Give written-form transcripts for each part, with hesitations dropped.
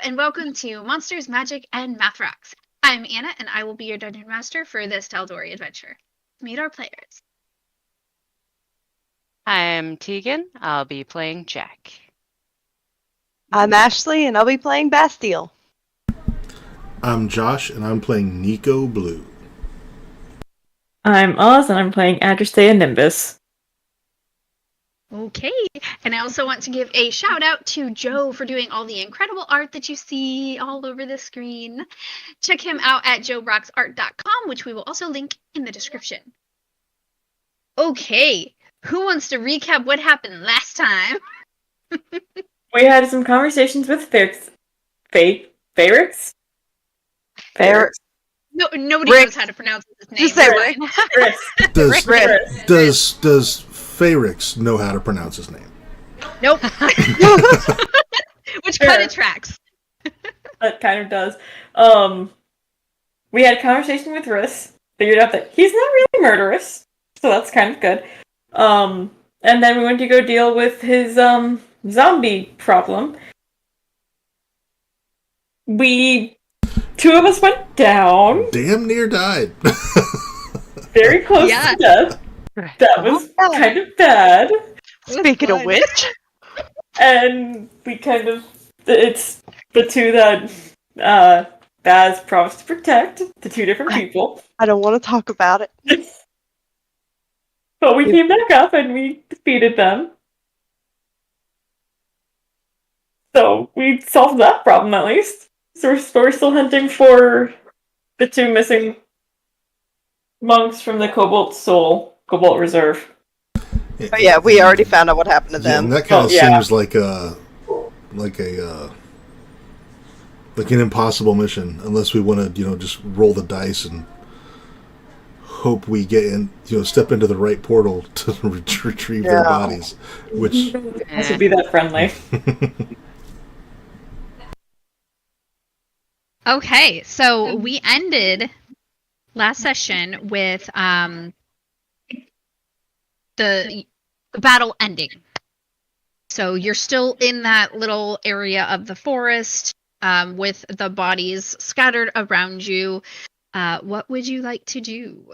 and welcome to Monsters, Magic, and Mathrocks. I'm Anna, and I will be your Dungeon Master for this Tal'Dorei adventure. Meet our players. I'm Tegan. I'll be playing Jack. I'm Ashley, and I'll be playing Bastille. I'm Josh, and I'm playing Nico Blue. I'm Oz, and I'm playing Adrestea Nimbus. Okay, and I also want to give a shout out to Joe for doing all the incredible art that you see all over the screen. Check him out at joebrocksart.com, which we will also link in the description. Okay, who wants to recap what happened last time? We had some conversations with Ferrix. No, nobody knows how to pronounce his name. Just say Rick. Does Ferrix know how to pronounce his name? Nope. Which kind of tracks. That kind of does. We had a conversation with Riss. Figured out that he's not really murderous, so that's kind of good. And then we went to go deal with his zombie problem. Two of us went down. Damn near died. Very close to death. That was kind of bad. Speaking of which. And we it's the two that Baz promised to protect, the two different people. I don't want to talk about it. But we came back up and we defeated them. So we solved that problem at least. So we're still hunting for the two missing monks from the Cobalt Reserve. Oh yeah, we already found out what happened to them. And that kind of seems like an impossible mission, unless we want to, just roll the dice and hope we get in, step into the right portal to retrieve their bodies. Which it should be that friendly. Okay, so we ended last session with the battle ending. So you're still in that little area of the forest with the bodies scattered around you. What would you like to do?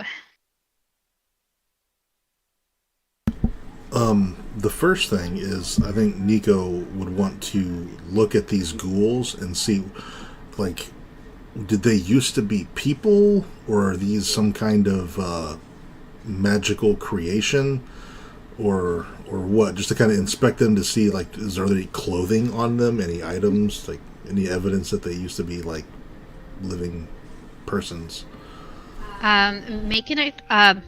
The first thing is, I think Nico would want to look at these ghouls and see, did they used to be people, or are these some kind of magical creation, or what? Just to kind of inspect them to see, is there any clothing on them, any items, any evidence that they used to be living persons. Make an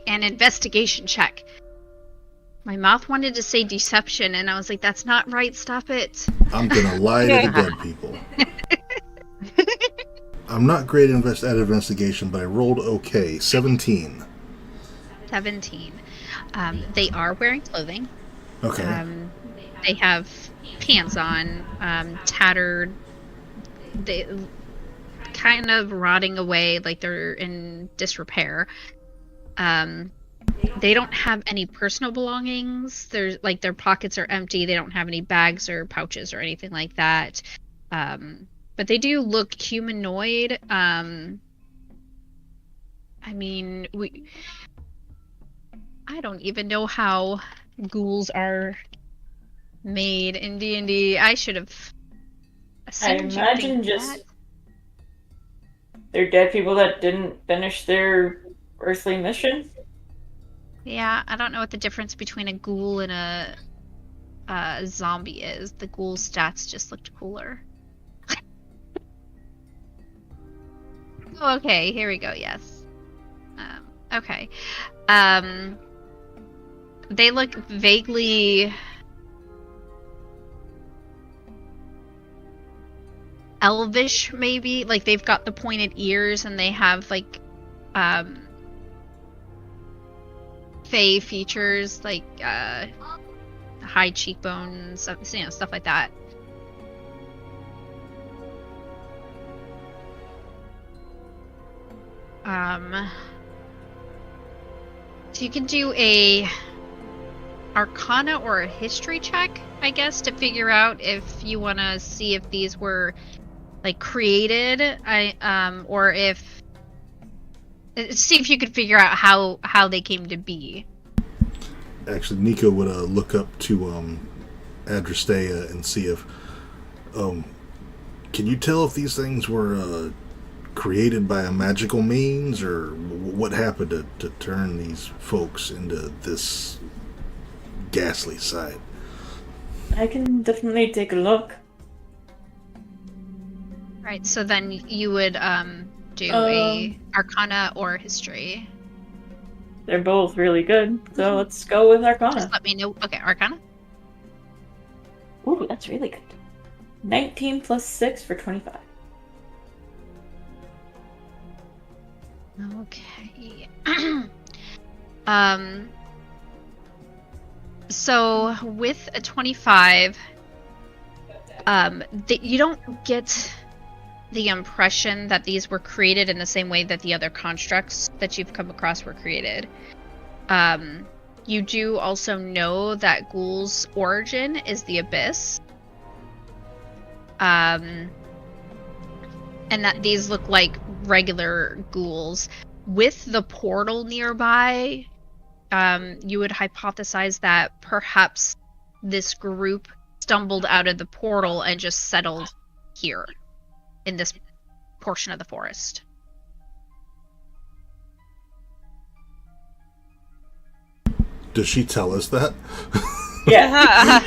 investigation check. My mouth wanted to say deception, and I was like, "That's not right. Stop it." I'm gonna lie to the dead people. I'm not great at investigation, but I rolled okay. 17. 17. They are wearing clothing. Okay. They have pants on, tattered. They kind of rotting away, like they're in disrepair. They don't have any personal belongings. There's their pockets are empty. They don't have any bags or pouches or anything like that. But they do look humanoid. I don't even know how ghouls are made in D&D. I should have assumed. I imagine they're dead people that didn't finish their earthly mission. Yeah, I don't know what the difference between a ghoul and a zombie is. The ghoul stats just looked cooler. Okay, here we go. Yes. Okay. They look vaguely elvish, maybe. They've got the pointed ears and they have fey features, high cheekbones, stuff like that. So you can do a Arcana or a history check, I guess, to figure out if you want to see if these were like created, or if see if you could figure out how they came to be. Actually, Nico would look up to Adrastea and see if can you tell if these things were created by a magical means, or what happened to turn these folks into this ghastly sight? I can definitely take a look. Right, so then you would do a Arcana or history. They're both really good, so let's go with Arcana. Just let me know. Okay, Arcana. Ooh, that's really good. 19 plus 6 for 25. Okay. So with a 25, you don't get the impression that these were created in the same way that the other constructs that you've come across were created. You do also know that Ghoul's origin is the Abyss. And that these look like regular ghouls. With the portal nearby, you would hypothesize that perhaps this group stumbled out of the portal and just settled here in this portion of the forest. Does she tell us that? Yeah.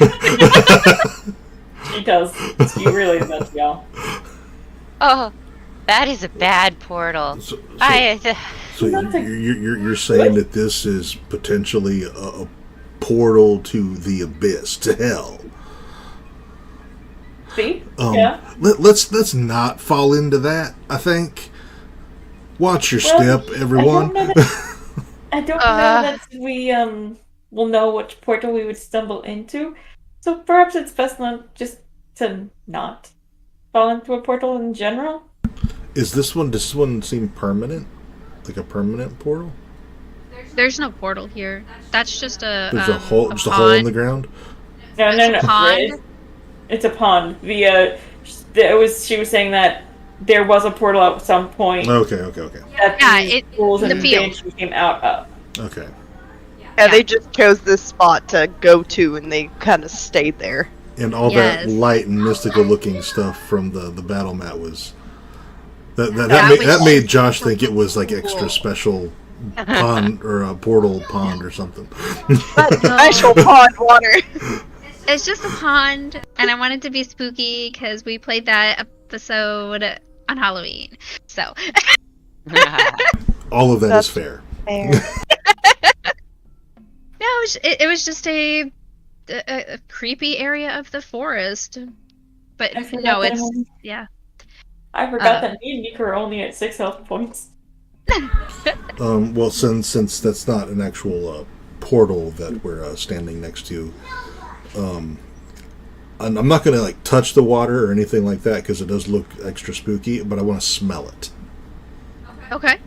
She does. She really does, y'all. Oh, that is a bad portal. So Nothing. you're saying that this is potentially a portal to the abyss, to hell. See? Yeah. Let's not fall into that. I think. Watch your step, everyone. I don't know that we will know which portal we would stumble into. So perhaps it's best not just to not fall into a portal in general. Does this one seem permanent? Like a permanent portal? There's no portal here. That's just a There's a hole, just a hole pond. in the ground. No. It's a pond? It's a pond. She was saying that there was a portal at some point. Okay. That Yeah, these ghouls the and field. banshees came out of. Okay. Yeah, they just chose this spot to go to, and they kind of stayed there. And all Yes. that light and mystical looking stuff from the battle mat was that made Josh think it was like extra special pond or a portal pond or something. Special pond water. It's just a pond, and I want it to be spooky because we played that episode on Halloween. So All of that That's is fair. Fair. no, it was just a creepy area of the forest. But I forgot no, that it's one. yeah. I forgot that me and Nico are only at 6 health points. Well, since that's not an actual portal that we're standing next to, I'm not gonna like touch the water or anything like that because it does look extra spooky. But I want to smell it. Okay.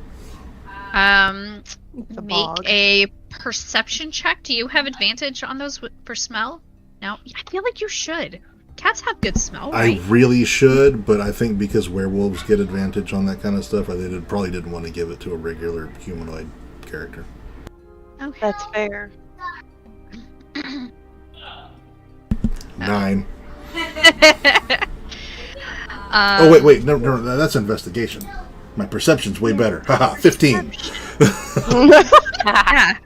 It's a Make bog. a perception check. Do you have advantage on those for smell? No, I feel like you should. Cats have good smell, right? I really should, but I think because werewolves get advantage on that kind of stuff, probably didn't want to give it to a regular humanoid character. Okay. That's fair. 9. Oh wait, no, that's investigation. My perception's way better. Haha, 15. Yeah.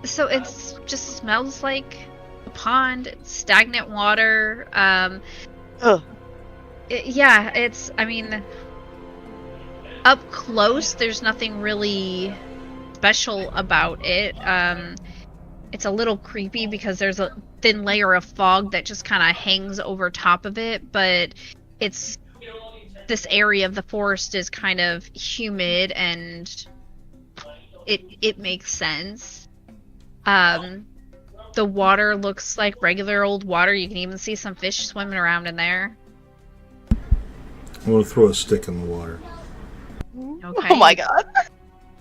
So it's just smells like a pond. It's stagnant water. Ugh. I mean, up close, there's nothing really special about it. It's a little creepy because there's a thin layer of fog that just kind of hangs over top of it, but this area of the forest is kind of humid and it makes sense. The water looks like regular old water. You can even see some fish swimming around in there. I'm gonna throw a stick in the water. Okay. Oh my god.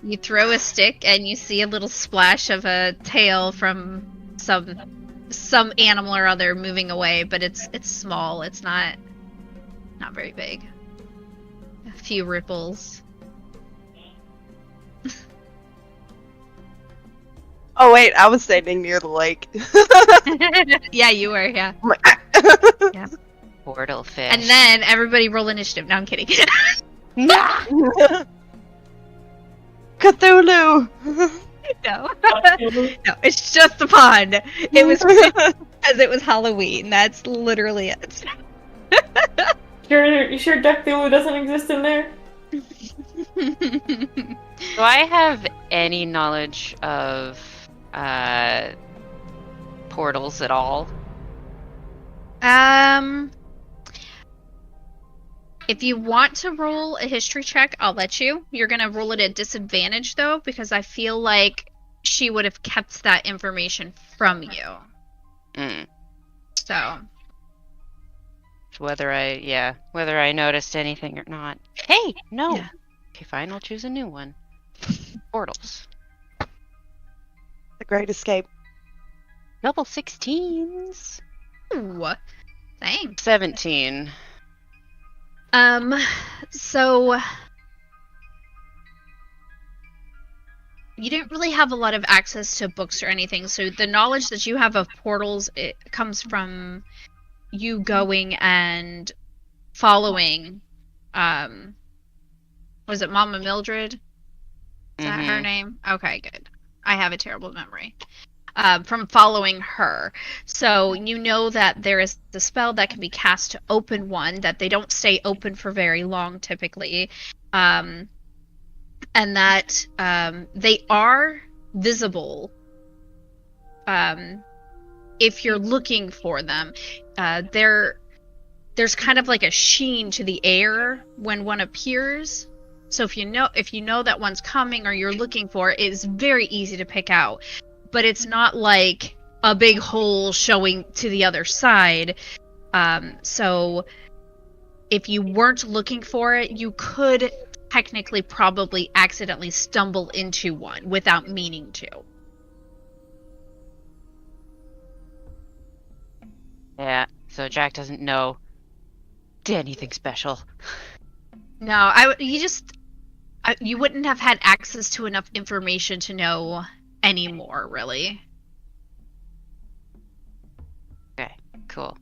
You throw a stick and you see a little splash of a tail from some animal or other moving away, but it's small. It's not very big. A few ripples. Oh wait, I was standing near the lake. Yeah, you were, yeah. I'm like, Yeah. Portal fish. And then everybody roll initiative. No, I'm kidding. Cthulhu! No. No, it's just the pond. It was because it was Halloween. That's literally it. You sure Cthulhu doesn't exist in there? Do I have any knowledge of portals at all? If you want to roll a history check, I'll let you. You're gonna roll it at disadvantage though, because I feel like she would have kept that information from you. Mm. So. Whether I noticed anything or not. Hey, no. Yeah. Okay, fine. I'll choose a new one. Portals. The Great Escape. Double 16s. Ooh, thanks. 17. So you didn't really have a lot of access to books or anything, so the knowledge that you have of portals, it comes from you going and following, was it Mama Mildred? Is that her name? Okay, good. I have a terrible memory. From following her. So you know that there is the spell that can be cast to open one, that they don't stay open for very long typically. And that they are visible if you're looking for them. There's kind of like a sheen to the air when one appears. So if you know that one's coming or you're looking for it, it's very easy to pick out. But it's not like a big hole showing to the other side. So if you weren't looking for it, you could technically probably accidentally stumble into one without meaning to. Yeah, so Jack doesn't know anything special. No, you wouldn't have had access to enough information to know anymore, really. Okay, cool.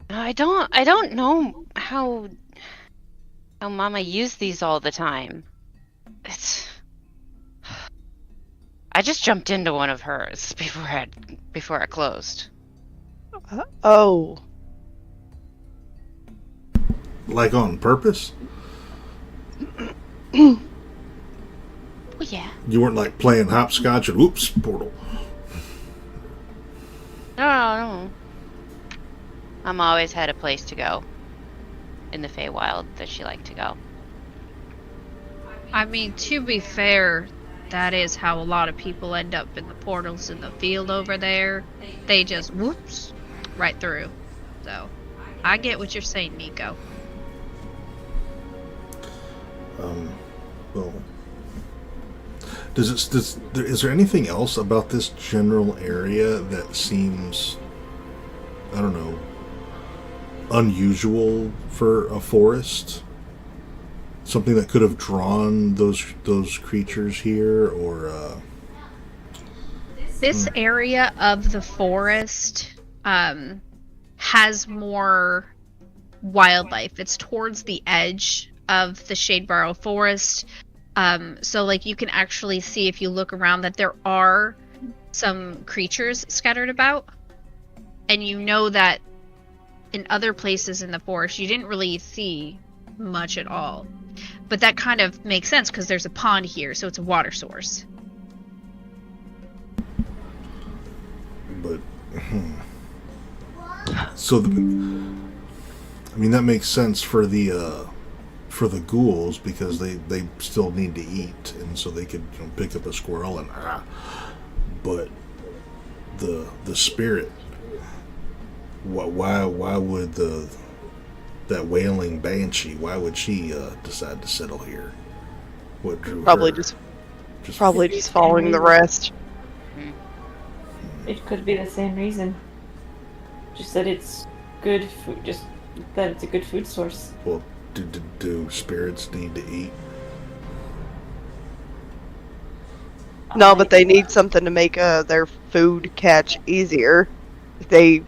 I don't know how Mama used these all the time. I just jumped into one of hers before it closed. Oh. Like on purpose? Oh yeah. You weren't like playing hopscotch and whoops, portal. No. Mama always had a place to go in the Feywild that she liked to go. I mean, to be fair, that is how a lot of people end up in the portals in the field over there. They just whoops right through. So, I get what you're saying, Nico. Well, is there anything else about this general area that seems, I don't know, unusual for a forest? Something that could have drawn those creatures here, or This area of the forest has more wildlife. It's towards the edge of the Shadebarrow Forest. So like you can actually see, if you look around, that there are some creatures scattered about. And you know that in other places in the forest you didn't really see much at all. But that kind of makes sense because there's a pond here, so it's a water source. but so I mean that makes sense for the ghouls, because they still need to eat, and so they could pick up a squirrel and but the spirit, why would the that wailing banshee, why would she decide to settle here? What drew Probably her? just following the rest. It could be the same reason. Just that it's good food. Just that it's a good food source. Well, do spirits need to eat? No, but they need something to make their food catch easier. If they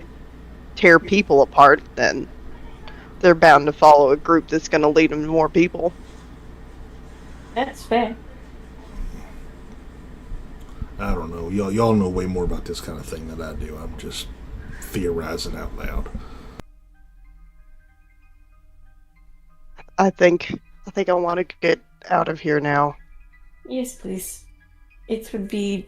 tear people apart, then they're bound to follow a group that's going to lead them to more people. That's fair. I don't know. Y'all know way more about this kind of thing than I do. I'm just theorizing out loud. I think I want to get out of here now. Yes, please. It would be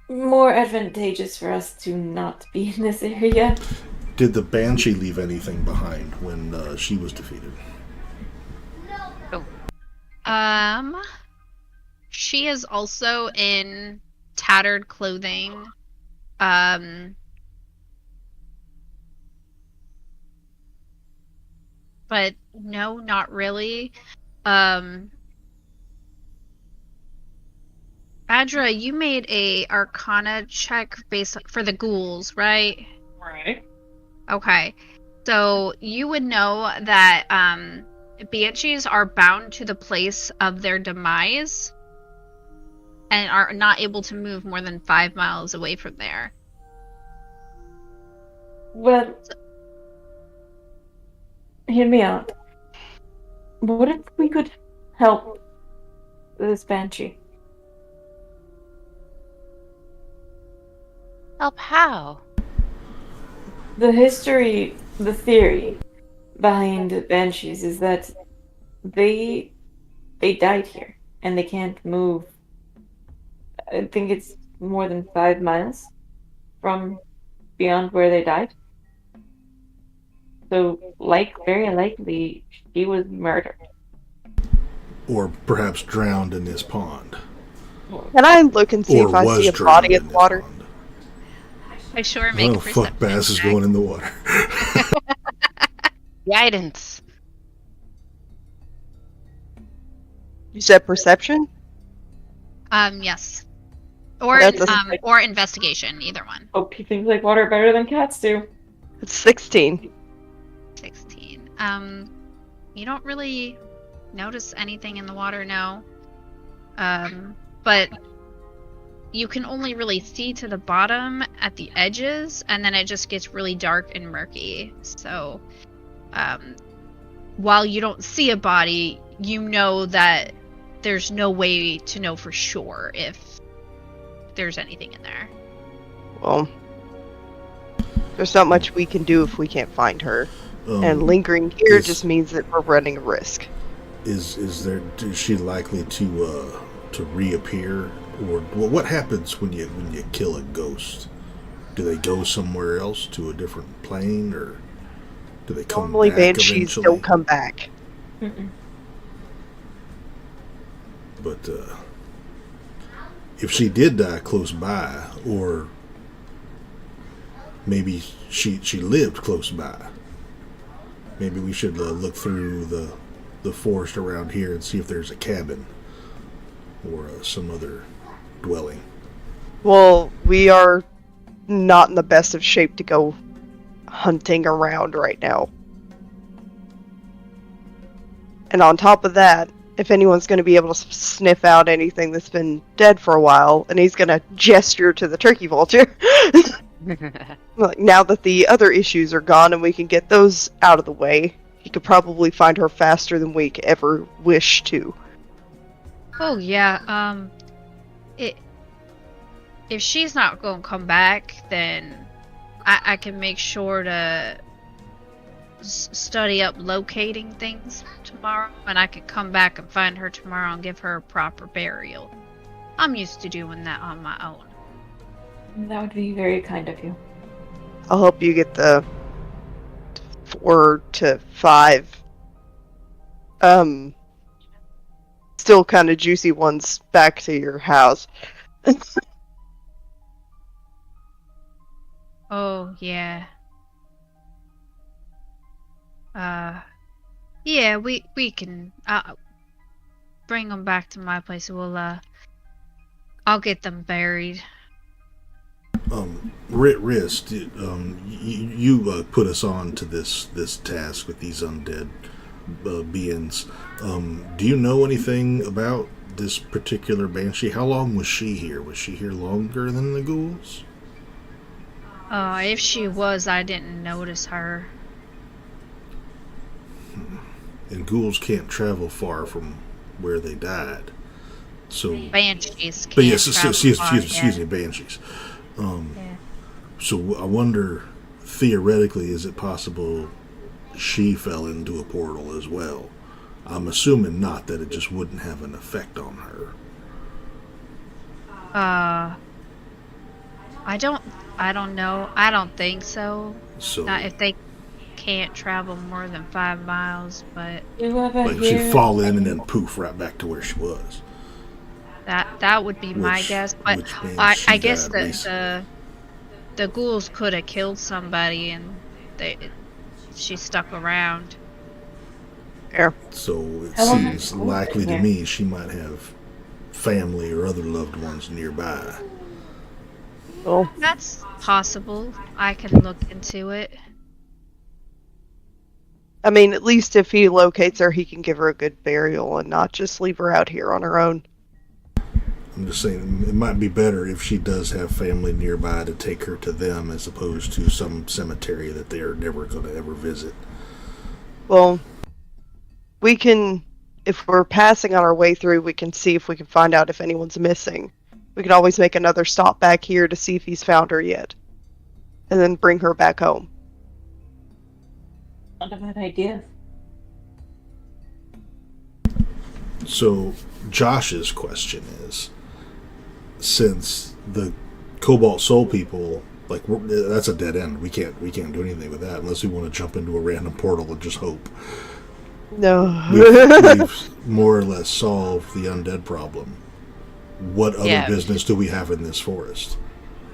more advantageous for us to not be in this area. Did the banshee leave anything behind when she was defeated? She is also in tattered clothing. But no, not really. Adra, you made a Arcana check for the ghouls, right? Right. Okay. So you would know that banshees are bound to the place of their demise and are not able to move more than 5 miles away from there. Well, hear me out. What if we could help this banshee? Help how? The theory behind banshees is that they died here and they can't move. I think it's more than 5 miles from beyond where they died. So, very likely, she was murdered. Or perhaps drowned in this pond. Can I look and see Or if I was see a drowned body in in the this water? pond. I sure make Oh, fuck, Bass is going in the water. Guidance. You said perception? Yes. Or That's or investigation, either one. Hope he thinks like water better than cats do. It's 16. 16. You don't really notice anything in the water, no. But you can only really see to the bottom at the edges, and then it just gets really dark and murky. So, while you don't see a body, you know that there's no way to know for sure if there's anything in there. Well, there's not much we can do if we can't find her. And lingering here just means that we're running a risk. Is she likely to reappear? Or what happens when you kill a ghost? Do they go somewhere else to a different plane, or do they come Normally back banshees eventually? don't come back. Mm-mm. But if she did die close by, or maybe she lived close by, maybe we should look through the forest around here and see if there's a cabin or some other dwelling. Well, we are not in the best of shape to go hunting around right now. And on top of that, if anyone's going to be able to sniff out anything that's been dead for a while, and he's going to gesture to the turkey vulture, like, now that the other issues are gone and we can get those out of the way, he could probably find her faster than we could ever wish to. Oh yeah, if she's not going to come back, then I can make sure to study up locating things tomorrow, and I can come back and find her tomorrow and give her a proper burial. I'm used to doing that on my own. That would be very kind of you. I'll help you get the 4 to 5 still kind of juicy ones back to your house. Oh yeah. Yeah, we can bring them back to my place. I'll get them buried. Riz, you put us on to this task with these undead beings. Do you know anything about this particular banshee? How long was she here? Was she here longer than the ghouls? If she was, I didn't notice her. And ghouls can't travel far from where they died. So Banshees can't but yes, travel excuse me, banshees. Yeah. So I wonder, theoretically, is it possible she fell into a portal as well? I'm assuming not, that it just wouldn't have an effect on her. I don't know. I don't think so. So Not if they can't travel more than 5 miles, but like she'd fall in and then poof right back to where she was. that would be my guess. But which means I she guess died that the ghouls could have killed somebody and she stuck around. Yeah. So it How long seems has likely been to here? me she might have family or other loved ones nearby. Well, That's possible. I can look into it. I mean, at least if he locates her, he can give her a good burial and not just leave her out here on her own. I'm just saying it might be better if she does have family nearby to take her to them as opposed to some cemetery that they are never going to ever visit. Well, we can, if we're passing on our way through, we can see if we can find out if anyone's missing. We can always make another stop back here to see if he's found her yet. And then bring her back home. Not a bad idea. So Josh's question is, since the Cobalt Soul people, like that's a dead end. We can't do anything with that unless we want to jump into a random portal and just hope. No. We've more or less solved the undead problem. What other business do we have in this forest?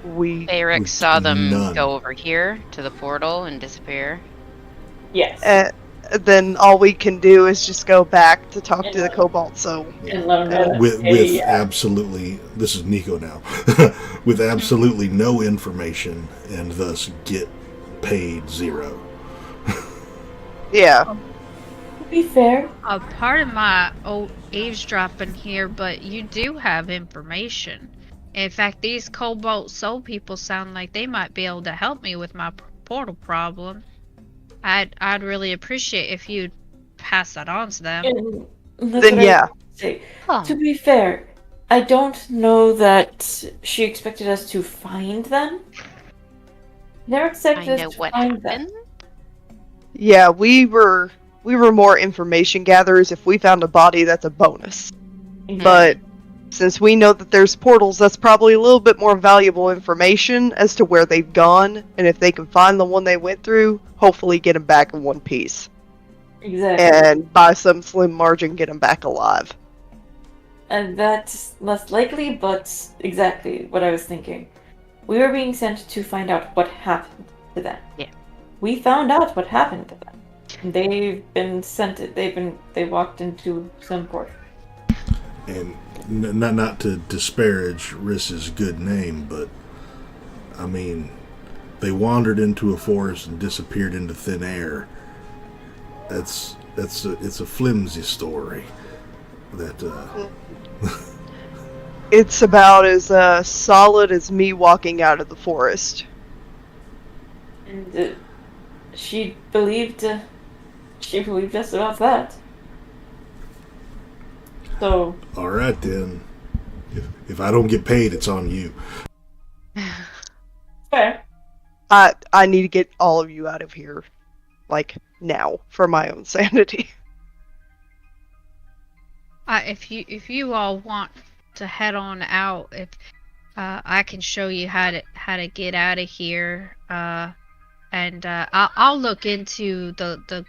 Eric saw them none. go over here to the portal and disappear. Yes. Then all we can do is just go back to talk to the Cobalt Soul. And let them know that. With absolutely, this is Nico now, with absolutely no information and thus get paid 0. Yeah. To be fair, Part of my eavesdropping here, but you do have information. In fact, these Cobalt Soul people sound like they might be able to help me with my portal problem. I'd really appreciate if you'd pass that on to them. and that's Then what I yeah. was gonna say. Oh. To be fair, I don't know that she expected us to find them. Never expected Find us out to what find them. happened. Yeah, we were more information gatherers. If we found a body, that's a bonus. But since we know that there's portals, that's probably a little bit more valuable information as to where they've gone, and if they can find the one they went through, hopefully get them back in one piece. Exactly. And by some slim margin, get them back alive. And that's less likely, but exactly what I was thinking. We were being sent to find out what happened to them. Yeah. We found out what happened to them. They've been sent. They walked into some port. And not to disparage Riss's good name, but I mean, they wandered into a forest and disappeared into thin air. It's a flimsy story. That It's about as solid as me walking out of the forest. And she believed us about that. So all right then. If I don't get paid, it's on you. fair. I need to get all of you out of here, like now, for my own sanity. If you all want to head on out, if I can show you how to get out of here, and I'll look into the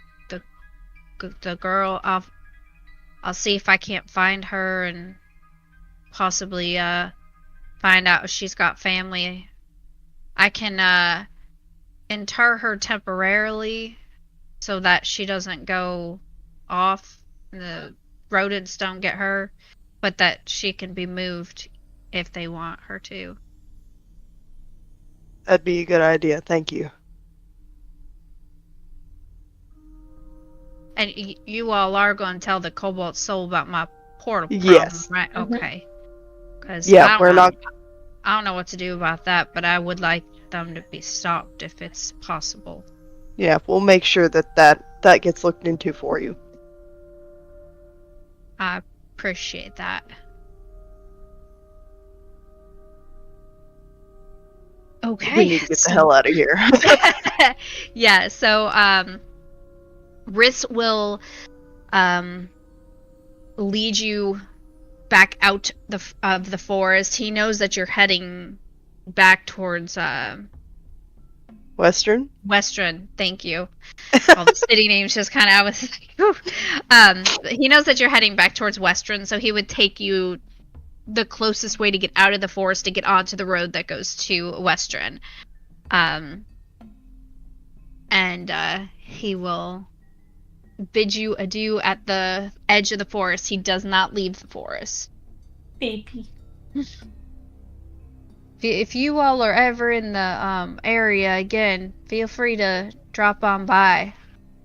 girl. I'll see if I can't find her and possibly find out if she's got family. I can inter her temporarily so that she doesn't go off and the rodents don't get her, but that she can be moved if they want her to. That'd be a good idea. Thank you. And you all are going to tell the Cobalt Soul about my portal problem, Yes. right? Mhm. Okay. Because Yeah, we're not. I don't know what to do about that, but I would like them to be stopped if it's possible. Yeah, we'll make sure that gets looked into for you. I appreciate that. Okay. We need to get the hell out of here. Yeah, so Riss will lead you back out of the forest. He knows that you're heading back towards Western? Western. Thank you. All the city names just kind of, I was like, whew. He knows that you're heading back towards Western, so he would take you the closest way to get out of the forest to get onto the road that goes to Western. And he will bid you adieu at the edge of the forest. He does not leave the forest. Baby. If you all are ever in the area again, feel free to drop on by.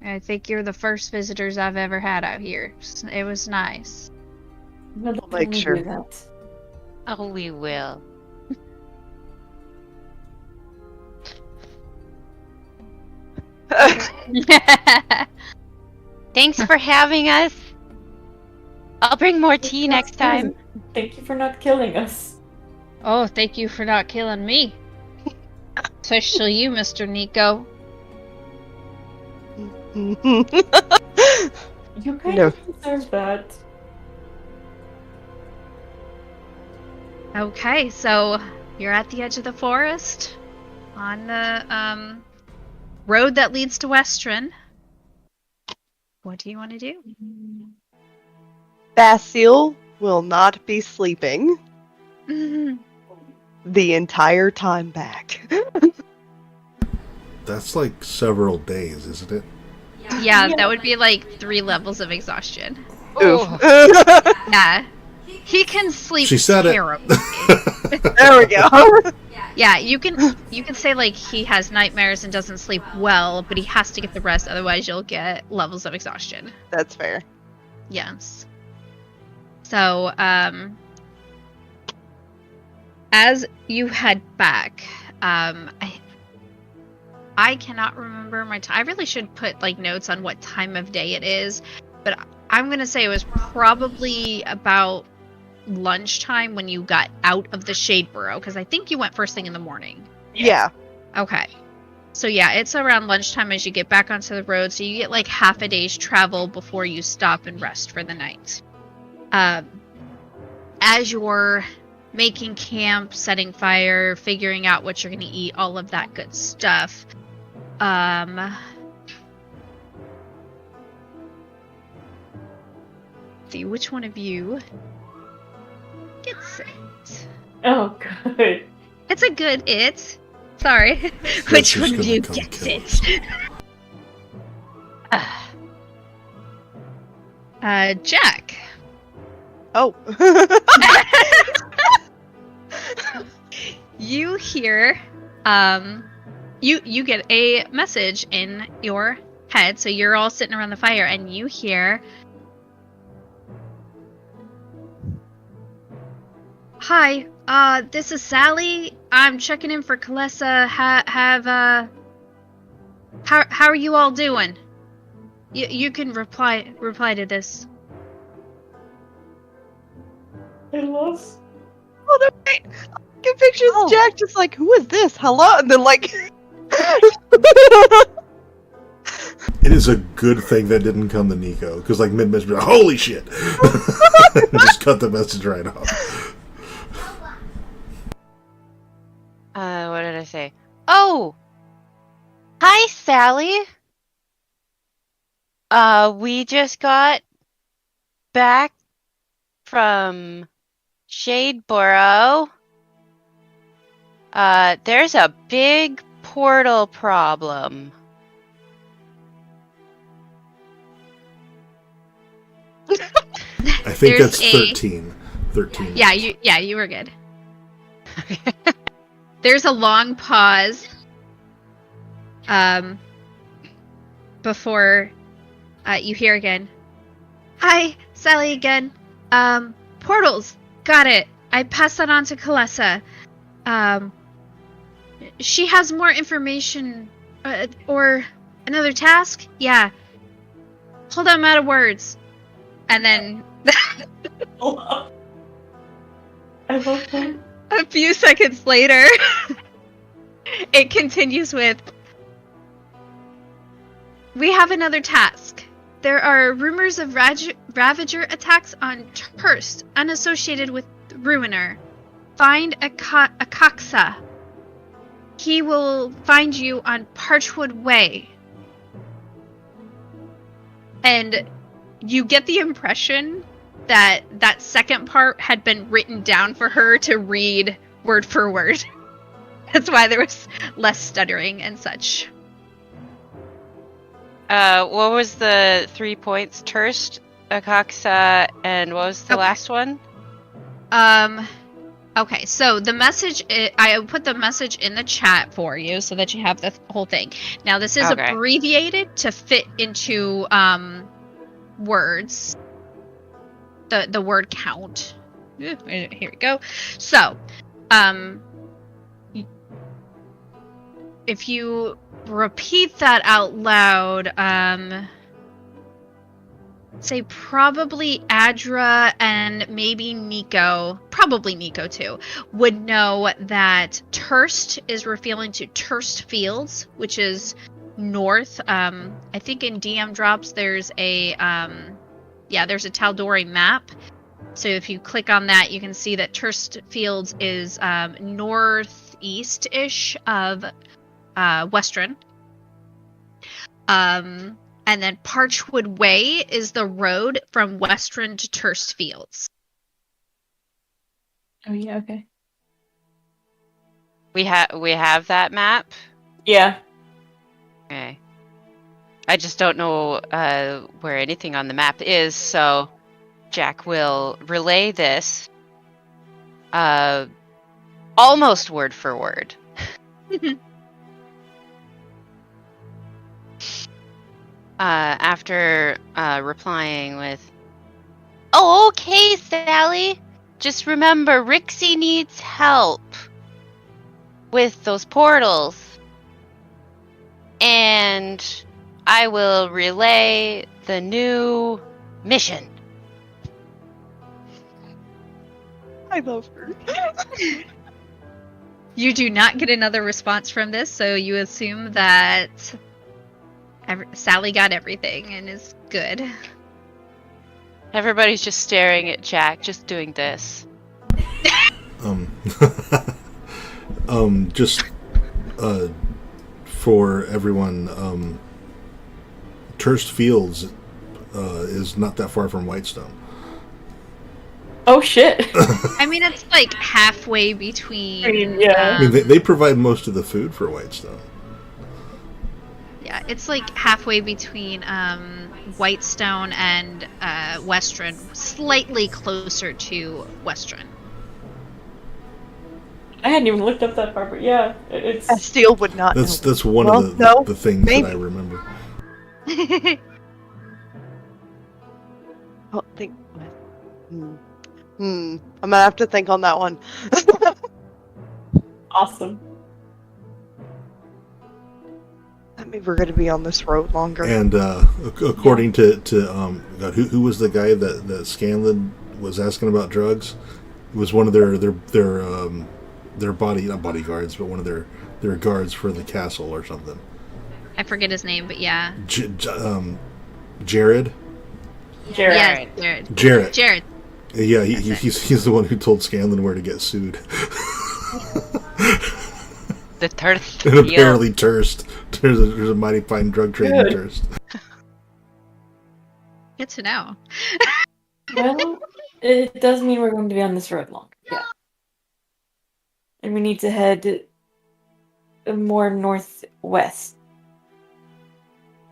I think you're the first visitors I've ever had out here. It was nice. We'll make sure. do that. Oh, we will. Thanks for having us. I'll bring more tea next time. Thank you for not killing us. Oh, thank you for not killing me. Especially you, Mr. Nico. You kind No. of deserve that. Okay, so you're at the edge of the forest on the road that leads to Western. What do you want to do? Basil will not be sleeping the entire time back. That's like several days, isn't it? Yeah, that would be like 3 levels of exhaustion. Oof. Yeah. He can sleep She said it. terribly. There we go. Yeah, you can say like he has nightmares and doesn't sleep well, but he has to get the rest, otherwise you'll get levels of exhaustion. That's fair. Yes. So, as you head back, I cannot remember my time. I really should put like notes on what time of day it is, but I'm gonna say it was probably about lunchtime when you got out of the Shade Burrow, because I think you went first thing in the morning. Yeah. Okay. So yeah, it's around lunchtime as you get back onto the road, so you get like half a day's travel before you stop and rest for the night. As you're making camp, setting fire, figuring out what you're going to eat, all of that good stuff, see which one of you gets it. Oh, good. It's a good it. Sorry. Which just one of gonna you come gets kill it? Jack. Oh. You hear, you get a message in your head, so you're all sitting around the fire, and you hear, "Hi, this is Sally. I'm checking in for Kalessa. How are you all doing? You can reply to this." I love. Oh, that's great. Get pictures of Jack just like, who is this? Hello? And then like... It is a good thing that didn't come to Nico, because like mid-message, holy shit! Just cut the message right off. What did I say? Oh! Hi, Sally! We just got back from Shadeboro. There's a big portal problem. I think There's that's a- 13. 13. Yeah, you were good. There's a long pause. Before you hear again. Hi, Sally again. Portals. Got it. I passed that on to Kalessa. She has more information. Or another task? Yeah. Hold on, I'm out of words. And then I love that. a few seconds later, it continues with, we have another task. There are rumors of Ravager attacks on Turst, unassociated with Ruiner. Find Akaksa. He will find you on Parchwood Way. And you get the impression that that second part had been written down for her to read word for word. That's why there was less stuttering and such. What was the 3 points? Turst, Akaksa, and what was the last one? Okay, so the message, I put the message in the chat for you so that you have the whole thing. Now, this is abbreviated to fit into words. The word count. Here we go. So, if you repeat that out loud, say probably Adra and maybe Nico, probably Nico too, would know that Turst is referring to Turst Fields, which is north. I think in DM drops there's a there's a Tal'Dorei map. So if you click on that, you can see that Turst Fields is northeast-ish of Western. And then Parchwood Way is the road from Western to Turst Fields. Oh yeah, okay. We have that map. Yeah. Okay. I just don't know where anything on the map is, so Jack will relay this almost word for word. After replying with, "Oh, okay, Sally. Just remember, Rixie needs help with those portals. And I will relay the new mission." I love her. You do not get another response from this, so you assume that Sally got everything and is good. Everybody's just staring at Jack, just doing this. Just for everyone, Turst Fields is not that far from Whitestone. Oh shit. I mean, it's like halfway between. Yeah. I mean, they provide most of the food for Whitestone. Yeah, it's like halfway between Whitestone and Western, slightly closer to Western. I hadn't even looked up that far, but yeah, it's. Estiel would not know. That's one Well, of no, the things maybe. that I remember. Oh, think. I'm gonna have to think on that one. Awesome. That means we're gonna be on this road longer. And according to God, who was the guy that Scanlan was asking about drugs? It was one of their not bodyguards, but one of their guards for the castle or something. I forget his name, but yeah. Jared. Yes, Jared. Jared. Yeah, he's the one who told Scanlan where to get sued. The Turst. And apparently Turst. There's a mighty fine drug trade in Turst. Good to know. Well, it does mean we're going to be on this road longer. Yeah. And we need to head more northwest.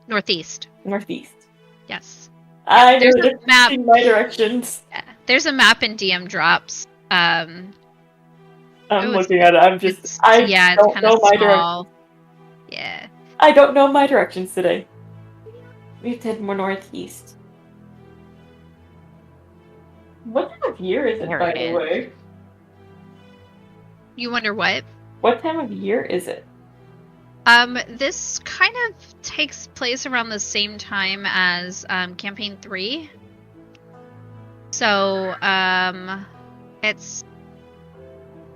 Northeast. Northeast. Yes. I know There's a map. my directions. Yeah, there's a map in DM drops. I'm it's- looking at it. I'm just. It's, I yeah, it's don't kind know of my small. directions. Yeah. I don't know my directions today. We have to head more northeast. What time of year is it, There by it the is. way? You wonder what? What time of year is it? This kind of takes place around the same time as campaign 3. So, it's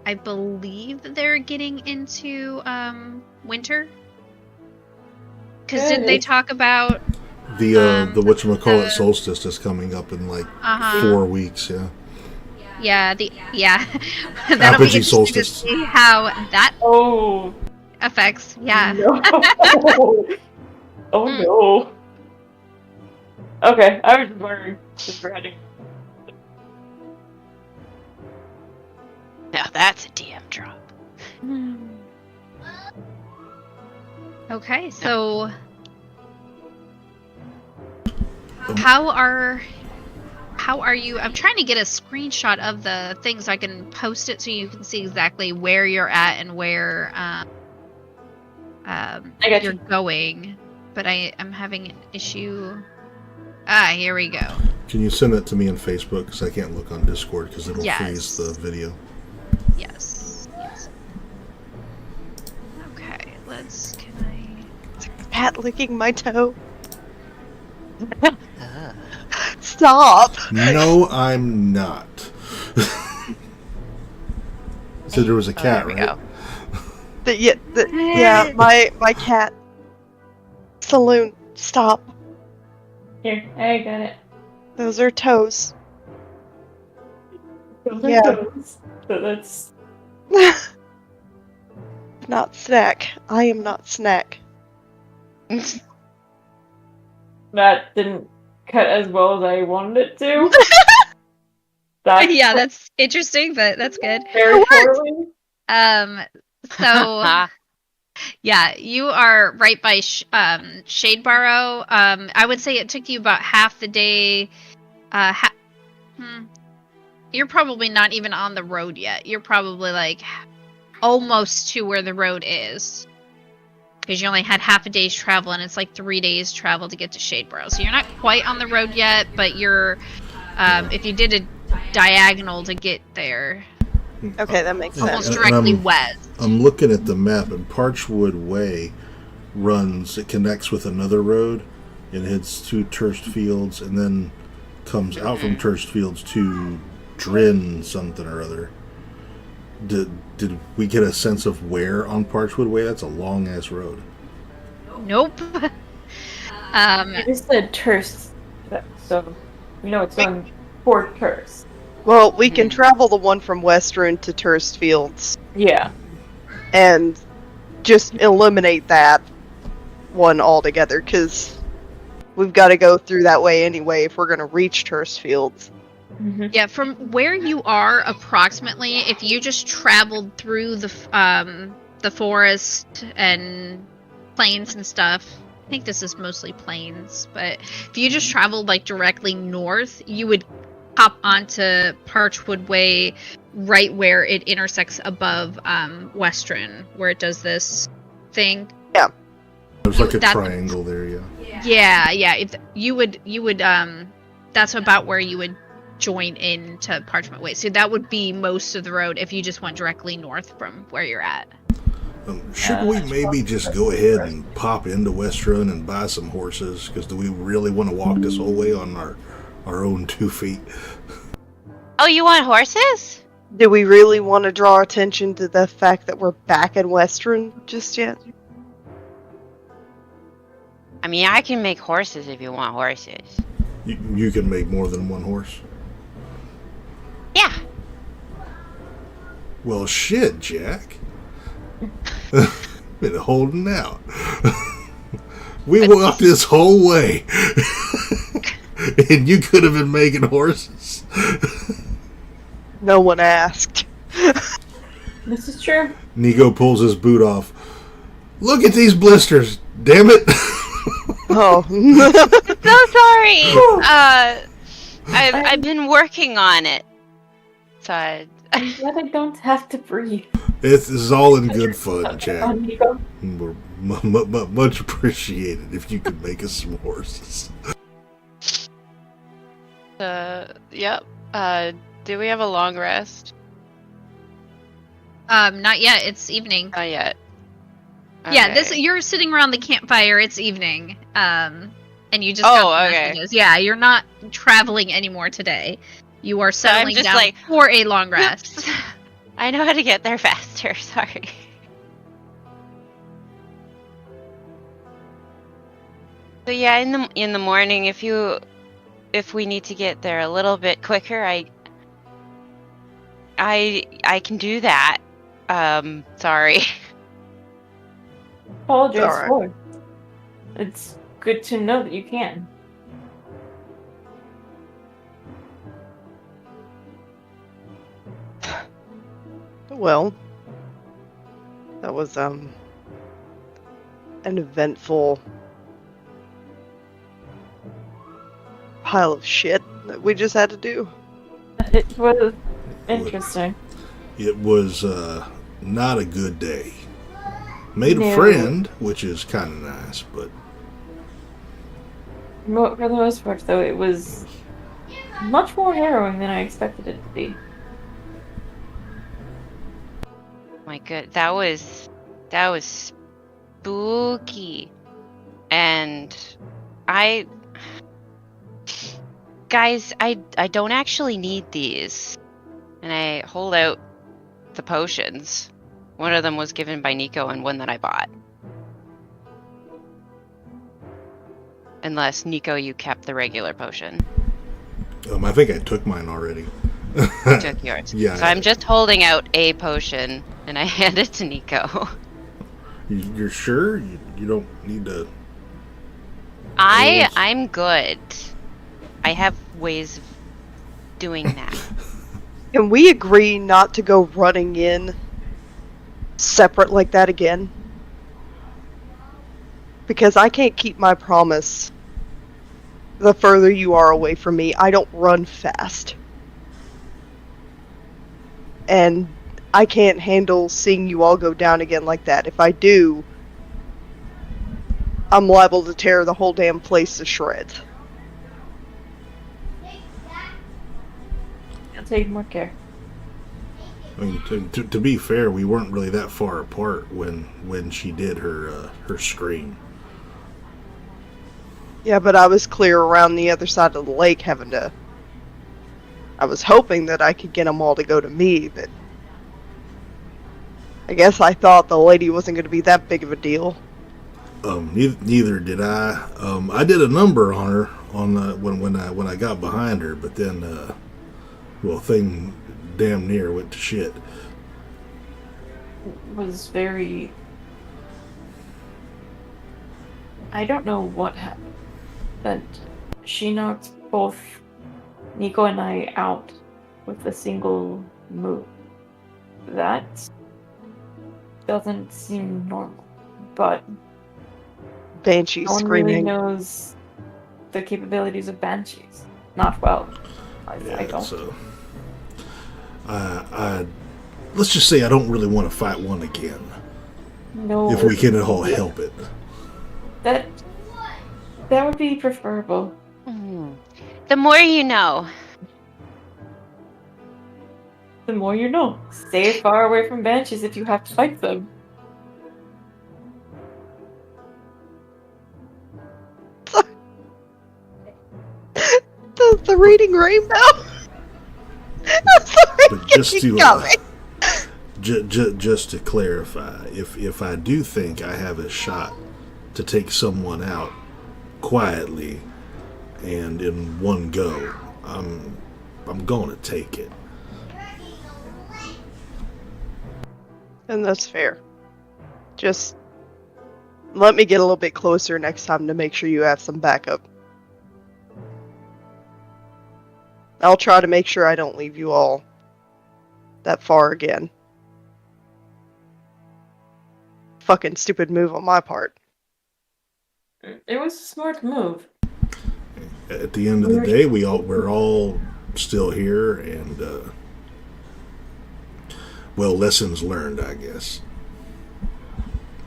I believe they're getting into winter. Cuz didn't they talk about The whatchamacallit solstice is coming up in like uh-huh. 4 weeks, yeah. Yeah, that'll be Apogee interesting solstice. to see how that Oh. affects. Yeah. No. Oh no. Okay, I was just wondering if we're heading. Now that's a DM drop. Okay, so how are you? I'm trying to get a screenshot of the thing so I can post it so you can see exactly where you're at and where you're going. But I'm having an issue. Here we go. Can you send that to me on Facebook? Because I can't look on Discord because it'll Yes. freeze the video. Yes. Okay, can I... Cat licking my toe. Stop. No, I'm not. So there was a cat, there we right? go. Yeah, my cat. Saloon. Stop. Here, I got it. Those are toes. Those are Yeah. toes. So that's. Not snack. I am not snack. That didn't cut as well as I wanted it to. That's Yeah, that's interesting, but that's good. very poorly. So yeah, you are right by Shadebarrow. I would say it took you about half the day. You're probably not even on the road yet. You're probably like almost to where the road is. Because you only had half a day's travel, and it's like 3 days travel to get to Shadebarrow. So you're not quite on the road yet, but you're, if you did a diagonal to get there, Okay, that makes almost sense. directly west. I'm looking at the map, and Parchwood Way it connects with another road, and heads to Turst Fields, and then comes out from Turst Fields to Drin something or other. Did we get a sense of where on Parchwood Way? That's a long ass road. Nope. I just said Terse, so we know it's on Fort Terse. Well, we can travel the one from Western to Turst Fields Yeah. and just eliminate that one altogether, because we've got to go through that way anyway if we're going to reach Turst Fields. Mm-hmm. Yeah, from where you are approximately, if you just traveled through the forest and plains and stuff, I think this is mostly plains, but if you just traveled like directly north, you would hop onto Parchwood Way right where it intersects above Western, where it does this thing. Yeah. There's like a triangle there, yeah. Yeah. If you would that's about where you would join into Parchment Way. So that would be most of the road if you just went directly north from where you're at. Should we maybe just go ahead and pop into Westrun and buy some horses? Because do we really want to walk this whole way on our own 2 feet? Oh, you want horses? Do we really want to draw attention to the fact that we're back in Western just yet? I mean, I can make horses if you want horses. You can make more than one horse. Yeah. Well, shit, Jack. Been holding out. We walked this whole way. And you could have been making horses. No one asked. This is true. Nico pulls his boot off. Look at these blisters, damn it. Oh. so sorry. I've been working on it. So I'm glad I don't have to breathe. This is all in good fun, On Jack. Nico. We're much appreciated if you could make us some horses. Yep. Do we have a long rest? Not yet. It's evening. Not yet. Yeah, Okay. you're sitting around the campfire. It's evening. And you just Oh, got the okay. messages. Yeah, you're not traveling anymore today. You are I'm settling just down like, for a long rest. I know how to get there faster. Sorry. So yeah, in the morning, if we need to get there a little bit quicker, I can do that. Sorry. Apologize Alright. for it. It's good to know that you can. Well, that was an eventful pile of shit that we just had to do. It was interesting. It was not a good day. Made a No. friend, which is kind of nice, but For the most part, though, it was much more harrowing than I expected it to be. My good, that was spooky, and guys, I don't actually need these, and I hold out the potions. One of them was given by Nico, and one that I bought. Unless Nico, you kept the regular potion. I think I took mine already. You took yours. Yeah. So I'm just holding out a potion, and I hand it to Nico. You're sure? You don't need to... I'm good. I have ways of doing that. Can we agree not to go running in separate like that again? Because I can't keep my promise. The further you are away from me, I don't run fast. And I can't handle seeing you all go down again like that. If I do, I'm liable to tear the whole damn place to shreds. I'll take more care. I mean, to be fair, we weren't really that far apart when she did her scream. Yeah, but I was clear around the other side of the lake having to... I was hoping that I could get them all to go to me, but... I guess I thought the lady wasn't going to be that big of a deal. Neither did I. I did a number on her when I got behind her, but then, thing damn near went to shit. It was very... I don't know what happened, but she knocked both Nico and I out with a single move. That doesn't seem normal, but Banshee no one screaming. really knows the capabilities of banshees. Not well. I don't. So, let's just say I don't really want to fight one again. No. If we can at all help it. That would be preferable. The more you know. The more you know. Stay far away from banshees if you have to fight them. The reading rainbow. I'm sorry, But just you to got me. just to clarify, if I do think I have a shot to take someone out quietly and in one go, I'm going to take it. And that's fair. Just let me get a little bit closer next time to make sure you have some backup. I'll try to make sure I don't leave you all that far again. Fucking stupid move on my part. It was a smart move. at the end of the day, we're all still here, and well, lessons learned, I guess.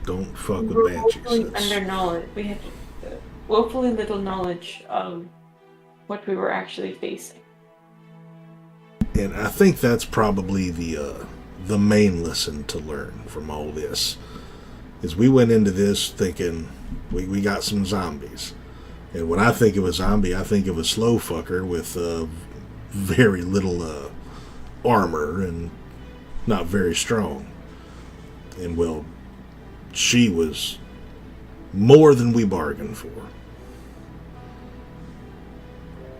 Don't fuck with We're banshees. woefully under knowledge. We had woefully little knowledge of what we were actually facing. And I think that's probably the main lesson to learn from all this. Is we went into this thinking we got some zombies. And when I think of a zombie, I think of a slow fucker with very little armor and not very strong. And well, she was more than we bargained for.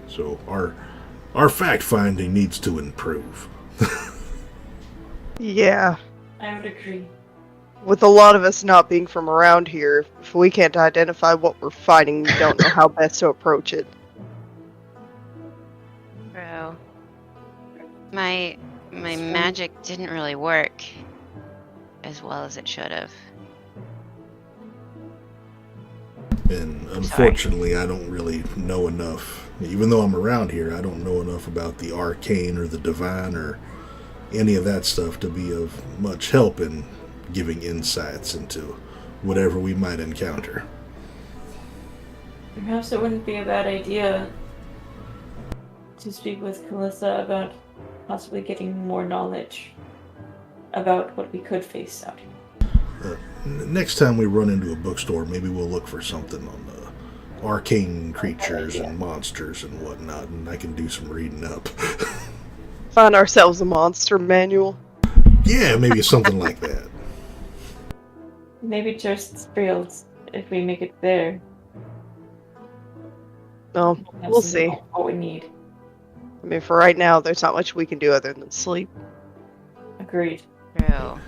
So our fact finding needs to improve. Yeah. I would agree. With a lot of us not being from around here, if we can't identify what we're fighting, we don't know how best to approach it. Bro. My magic didn't really work as well as it should have. And unfortunately, I don't really know enough. Even though I'm around here, I don't know enough about the arcane or the divine or any of that stuff to be of much help in giving insights into whatever we might encounter. Perhaps it wouldn't be a bad idea to speak with Calissa about possibly getting more knowledge about what we could face out here. Next time we run into a bookstore, maybe we'll look for something on arcane creatures and monsters and whatnot, and I can do some reading up. Find ourselves a monster manual. Yeah, maybe something like that. Maybe just Fields if we make it there. No, we'll see. What we need. I mean, for right now, there's not much we can do other than sleep. Agreed. True.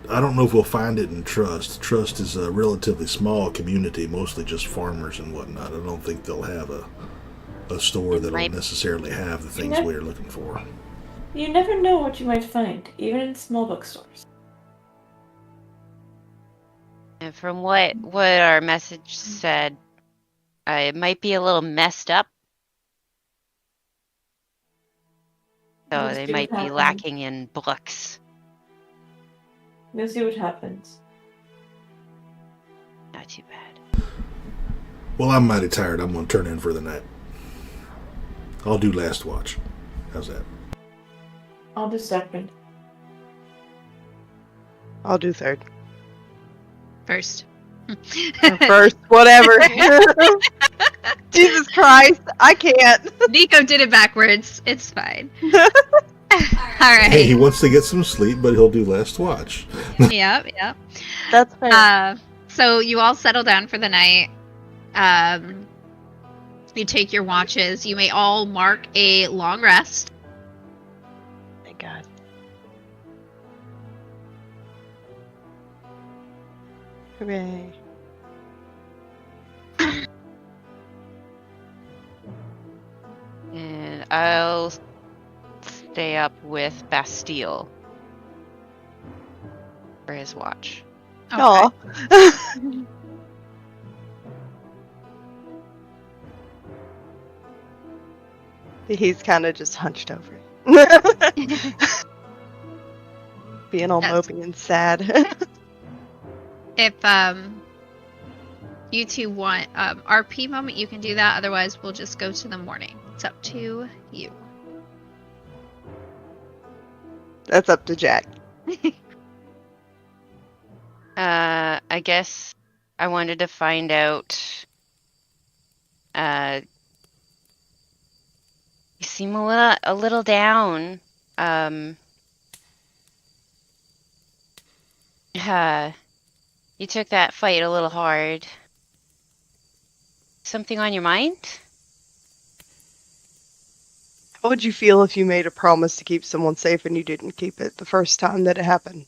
I don't know if we'll find it in Trust. Trust is a relatively small community, mostly just farmers and whatnot. I don't think they'll have a store that'll necessarily have the things we're looking for. You never know what you might find, even in small bookstores. And from what our message said, it might be a little messed up. So We'll they see might what be happens. lacking in books. We'll see what happens. Not too bad. Well, I'm mighty tired. I'm going to turn in for the night. I'll do last watch. How's that? I'll do second. I'll do third. First. Or first, whatever. Jesus Christ, I can't. Nico did it backwards. It's fine. Alright. Hey, he wants to get some sleep, but he'll do last watch. Yep. That's fair. So you all settle down for the night. You take your watches. You may all mark a long rest. Thank God. Hooray. And I'll stay up with Bastille for his watch. Aw. He's kind of just hunched over. Being all That's- mopey and sad. If you two want RP moment, you can do that. Otherwise, we'll just go to the morning. It's up to you. That's up to Jack. I guess I wanted to find out. You seem a little down. You took that fight a little hard. Something on your mind? How would you feel if you made a promise to keep someone safe and you didn't keep it the first time that it happened?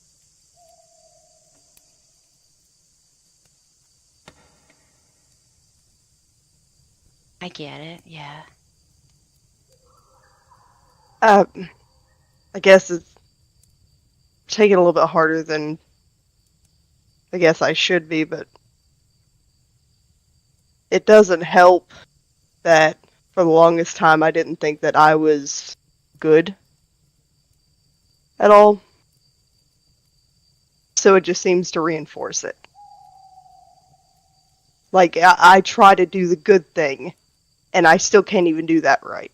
I get it, yeah. I guess it's taking a little bit harder than I guess I should be, but it doesn't help that For the longest time, I didn't think that I was good at all. So it just seems to reinforce it. Like, I try to do the good thing, and I still can't even do that right.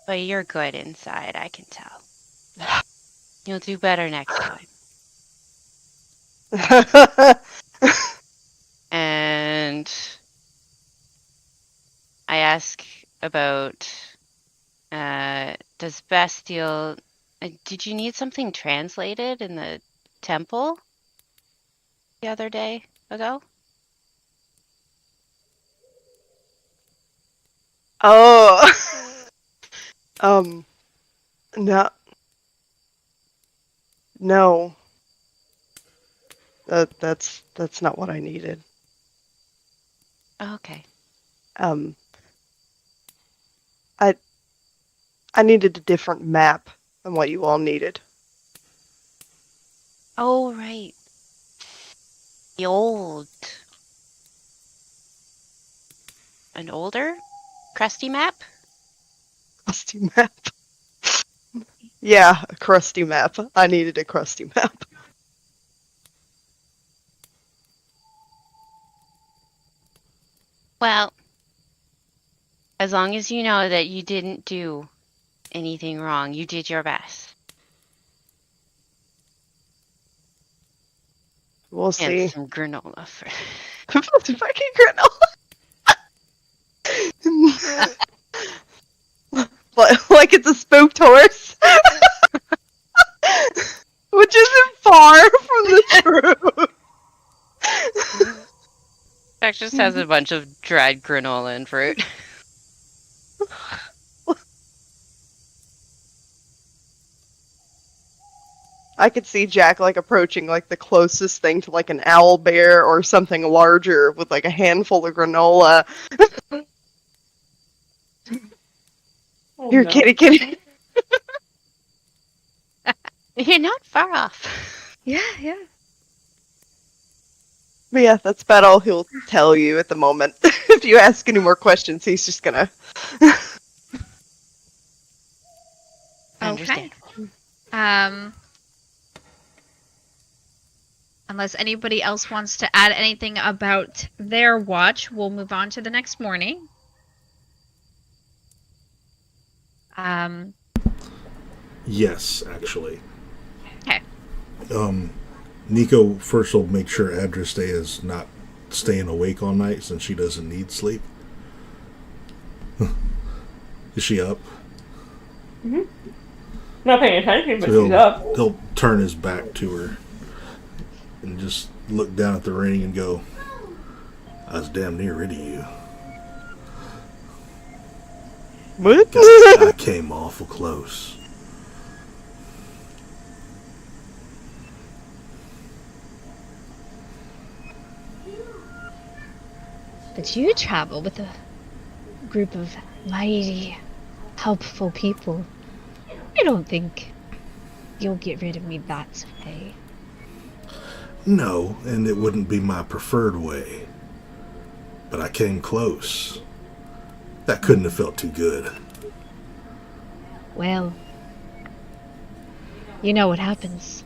But you're good inside, I can tell. You'll do better next time. And I ask about, does Bestial... did you need something translated in the temple the other day ago? Oh. No. No. That's not what I needed. Oh, okay. I needed a different map than what you all needed. Oh, right. The old... An older? Crusty map? Crusty map. Yeah, a crusty map. I needed a crusty map. Well, as long as you know that you didn't do anything wrong, you did your best. We'll see. And some granola for... Fucking granola. Like it's a spooked horse. Which isn't far from the truth. Jack just has a bunch of dried granola and fruit. I could see Jack like approaching like the closest thing to like an owl bear or something larger with like a handful of granola. Oh, Here, no. kitty. You're not far off. Yeah. But yeah, that's about all he'll tell you at the moment. If you ask any more questions, he's just gonna... Understand. Unless anybody else wants to add anything about their watch, we'll move on to the next morning. Yes, actually. Okay. Nico first will make sure Adraste is not staying awake all night since she doesn't need sleep. Is she up? Mm-hmm. Not paying attention, but So she's up. he'll turn his back to her and just look down at the ring and go, I was damn near rid of you. What? I came awful close. But you travel with a group of mighty, helpful people. I don't think you'll get rid of me that way. No, and it wouldn't be my preferred way. But I came close. That couldn't have felt too good. Well, you know what happens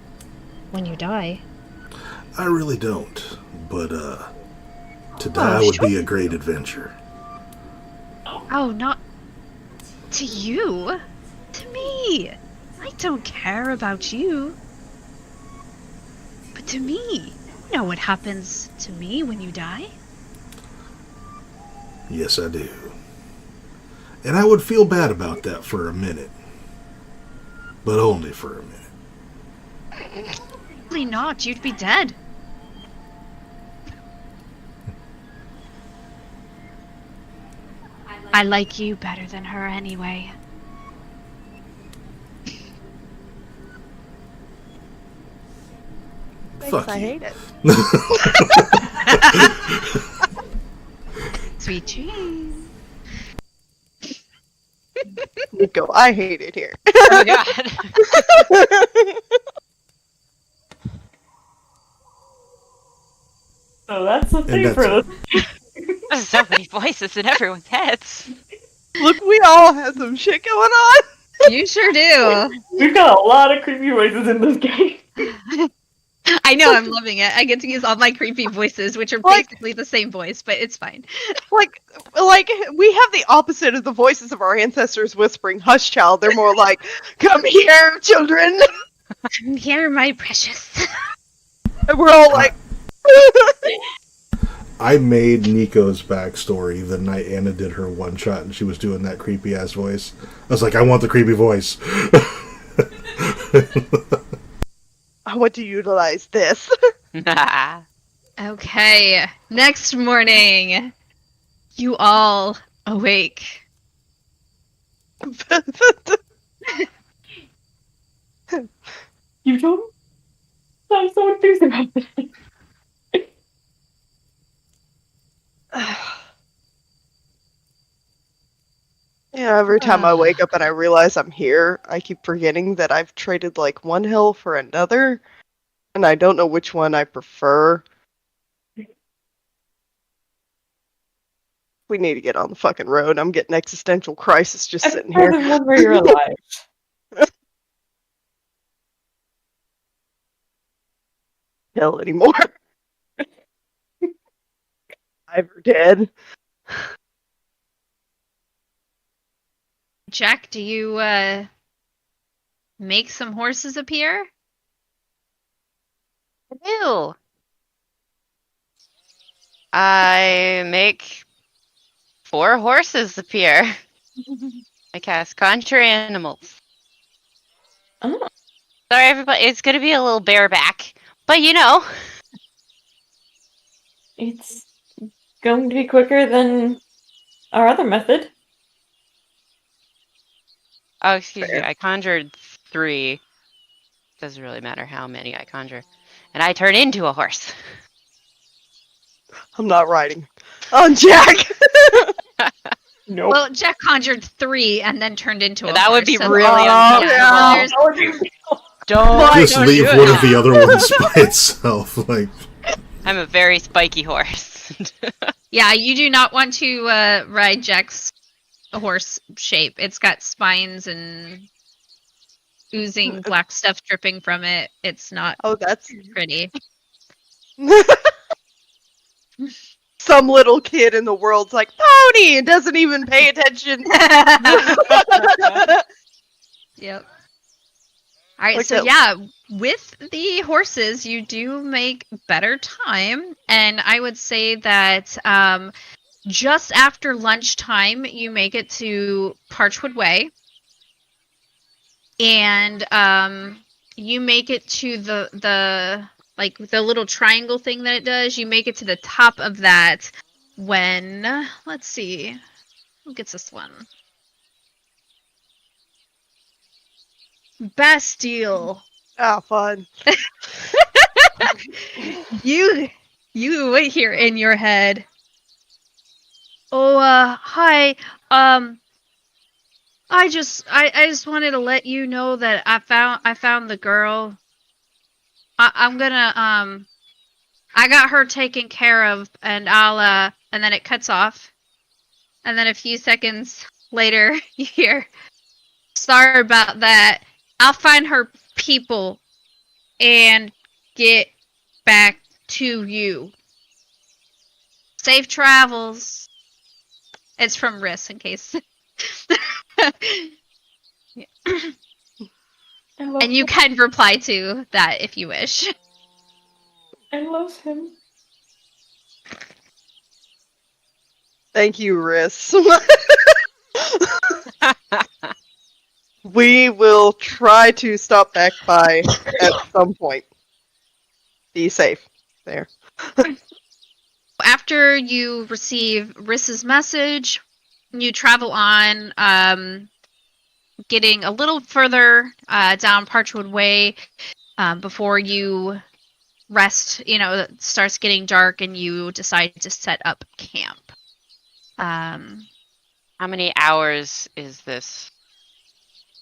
when you die. I really don't, but to die would be a great adventure. Oh, not to you. To me. I don't care about you. But to me. You know what happens to me when you die? Yes, I do. And I would feel bad about that for a minute. But only for a minute. Probably not. You'd be dead. I like you better than her anyway. Fuck I you. hate it. Sweet dreams. Nico, I hate it here. Oh, God. So that's the thing that's for it. this. There's so many voices in everyone's heads. Look, we all have some shit going on. You sure do. We've got a lot of creepy voices in this game. I know, I'm loving it. I get to use all my creepy voices, which are Like- basically the same voice, but it's fine. Like we have the opposite of the voices of our ancestors whispering, "Hush, child." They're more like, "Come here, children." Come here, my precious. And we're all like, I made Nico's backstory the night Anna did her one shot and she was doing that creepy ass voice. I was like, I want the creepy voice. I want to utilize this. Okay, next morning, you all awake. You don't sound so enthused about this. Yeah, every time I wake up and I realize I'm here, I keep forgetting that I've traded like one hill for another, and I don't know which one I prefer. We need to get on the fucking road. I'm getting existential crisis just I sitting prefer here. the one where you're alive. Hell anymore. Alive or dead. Jack, do you make some horses appear? Ew. I make 4 horses appear. I cast Conjure Animals. Oh. Sorry, everybody. It's going to be a little bareback. But you know. It's going to be quicker than our other method. Oh, excuse me. I conjured 3. Doesn't really matter how many I conjure. And I turn into a horse. I'm not riding. On Jack! Nope. Well, Jack conjured 3 and then turned into a That would be horse, so- really Oh, uncomfortable. yeah. Don't Just don't leave do one it. of the other ones by itself. Like, I'm a very spiky horse. Yeah, you do not want to ride Jack's horse shape. It's got spines and oozing black stuff dripping from it. It's not Oh, that's pretty. some little kid in the world's like, pony! And doesn't even pay attention. Yep. All right, Like so that- yeah, with the horses, you do make better time, and I would say that just after lunchtime, you make it to Parchwood Way, and you make it to the like the little triangle thing that it does. You make it to the top of that when, let's see, who gets this one? Bastille. Ah, fun. You wait here in your head. Oh, hi. I just wanted to let you know that I found the girl. I'm gonna I got her taken care of, and I'll and then it cuts off, and then a few seconds later you hear, sorry about that. I'll find her people and get back to you. Safe travels. It's from Riss, in case. And you can reply to that if you wish. I love him. Thank you, Riss. We will try to stop back by at some point. Be safe there. After you receive Riss's message, you travel on, getting a little further down Parchwood Way before you rest. You know, it starts getting dark and you decide to set up camp. How many hours is this?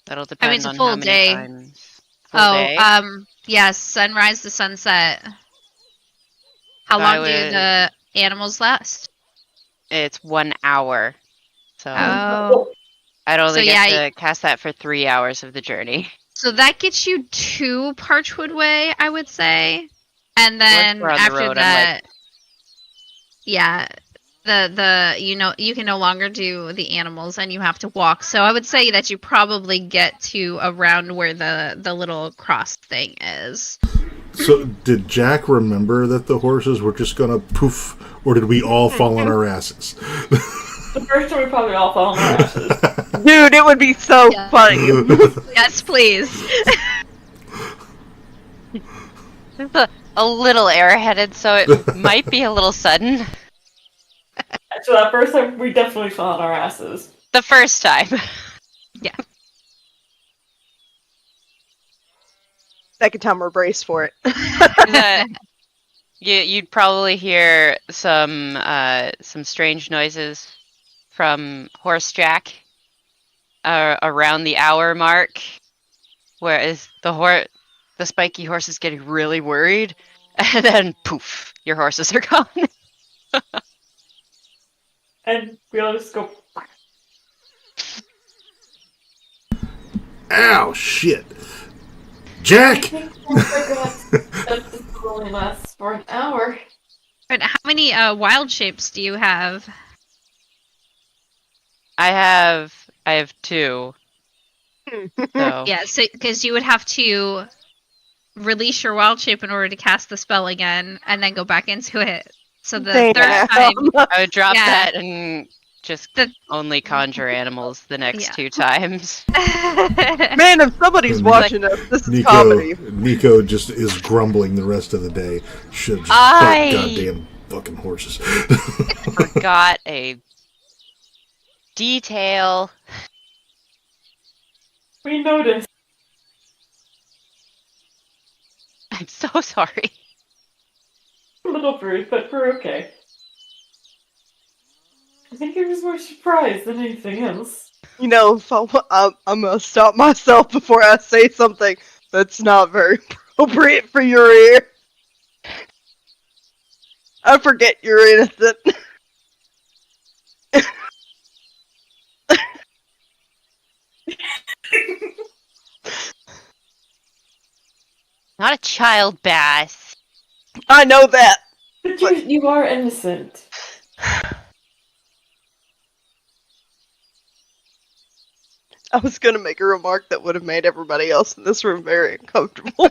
That'll depend it's a on full how many day. times. Full day? Yes, sunrise to sunset. How I long do would- the animals last? It's 1 hour. So Oh. I'd only So, get yeah, to cast that for 3 hours of the journey. So that gets you to Parchwood Way, I would say. And then we're on the after road, I'm that, yeah, you can no longer do the animals and you have to walk. So I would say that you probably get to around where the little cross thing is. So, did Jack remember that the horses were just gonna poof, or did we all fall on our asses? The first time we probably all fell on our asses. Dude, it would be so Yeah. funny. Yes, please. It's a little airheaded, so it might be a little sudden. So that first time we definitely fell on our asses. The first time. Second time we're braced for it. You'd probably hear some strange noises from Horse Jack around the hour mark, whereas the spiky horse is getting really worried, and then poof, your horses are gone. And we all just go. Ow, shit. Jack! I think I forgot that this will only lasts for an hour. But how many wild shapes do you have? I have 2. So Yeah, so because you would have to release your wild shape in order to cast the spell again, and then go back into it. So the Damn. third time, I would drop Yeah. that and just The- only conjure animals the next Yeah. 2 times. Man, if somebody's And watching us, this is comedy. Nico just is grumbling the rest of the day. Should just I- fuck goddamn fucking horses. Forgot a detail. We noticed. I'm so sorry. A little rude, but we're okay. I think it was more surprised than anything else. You know, if I'm gonna stop myself before I say something that's not very appropriate for your ear. I forget you're innocent. Not a child bass. I know that. But you are innocent. I was gonna make a remark that would have made everybody else in this room very uncomfortable.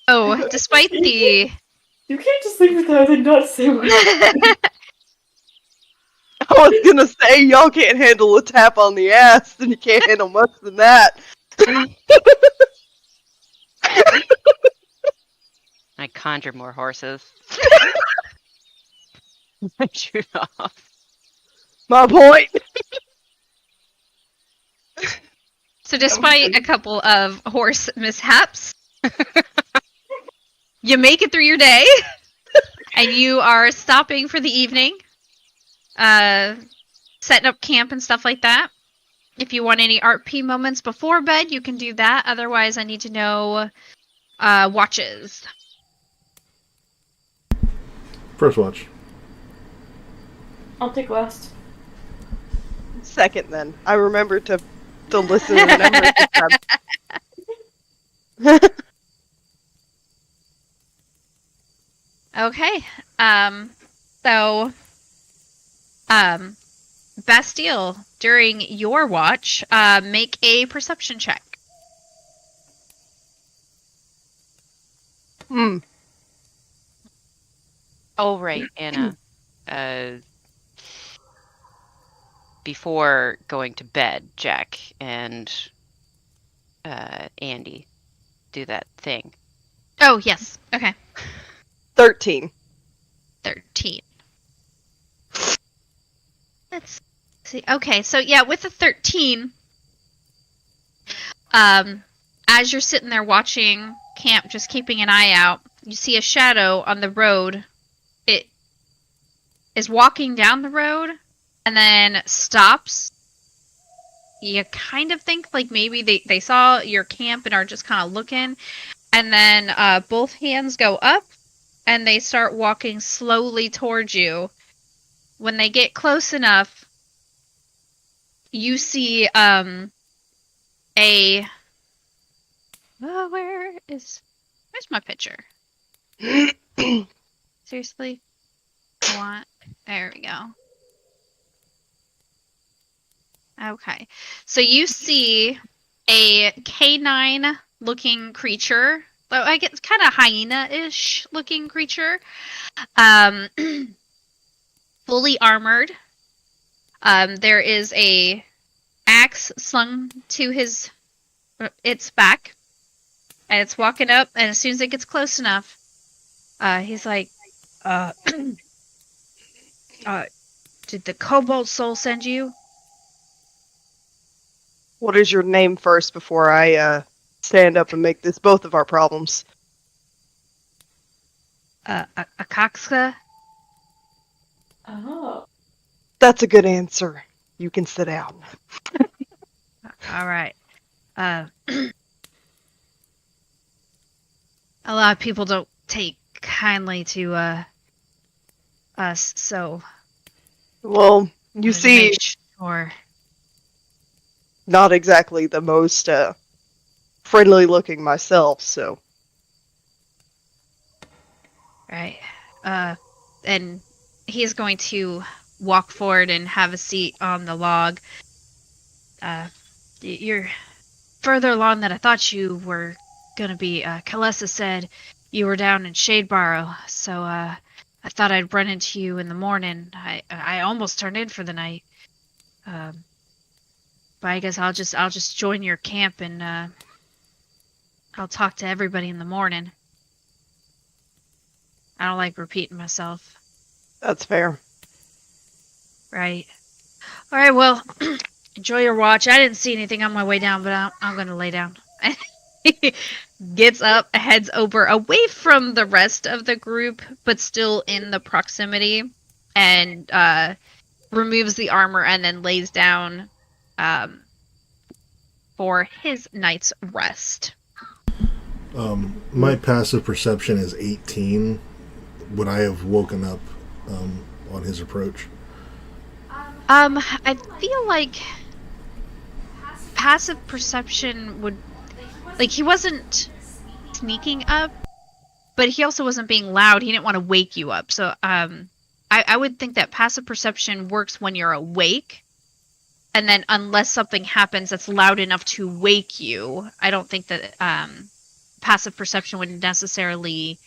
Oh, despite the You can't just leave without and not say what. I was gonna say y'all can't handle a tap on the ass, and you can't handle much than that. I conjure more horses. I shoot off. My point. So despite a couple of horse mishaps, you make it through your day, and you are stopping for the evening, setting up camp and stuff like that. If you want any RP moments before bed, you can do that. Otherwise, I need to know watches. First watch. I'll take last. Second, then I remember to listen and remember this time. Okay. So, Bastille, during your watch, make a perception check. Hmm. Oh, right, Anna. Before going to bed, Jack and Andy do that thing. Oh, yes. Okay. 13. 13. Let's see. Okay, so yeah, with the 13, as you're sitting there watching camp, just keeping an eye out, you see a shadow on the road. It is walking down the road and then stops. You kind of think like maybe they saw your camp and are just kind of looking, And then both hands go up, and they start walking slowly towards you. When they get close enough, you see a... where's my picture? Seriously? There we go. Okay. So you see a canine looking creature. I guess kind of hyena-ish looking creature. Fully armored. There is a axe slung to its back. And it's walking up, and as soon as it gets close enough, he's like, did the Cobalt Soul send you? What is your name first before I stand up and make this both of our problems? Akaxka? Oh. That's a good answer. You can sit down. All right. A lot of people don't take kindly to us, so Well, you see, or not exactly the most friendly looking myself, so. right. And he's going to walk forward and have a seat on the log. You're further along than I thought you were gonna be. Kalessa said you were down in Shadebarrow, so I thought I'd run into you in the morning. I almost turned in for the night. But I guess I'll just join your camp and I'll talk to everybody in the morning. I don't like repeating myself. That's fair. Right. All right, well, enjoy your watch. I didn't see anything on my way down, but I'm going to lay down. Gets up, heads over away from the rest of the group, but still in the proximity, and removes the armor and then lays down for his night's rest. My passive perception is 18. Would I have woken up on his approach? I feel like passive perception would, like, he wasn't sneaking up, but he also wasn't being loud. He didn't want to wake you up. So I would think that passive perception works when you're awake, and then unless something happens that's loud enough to wake you, I don't think that passive perception would necessarily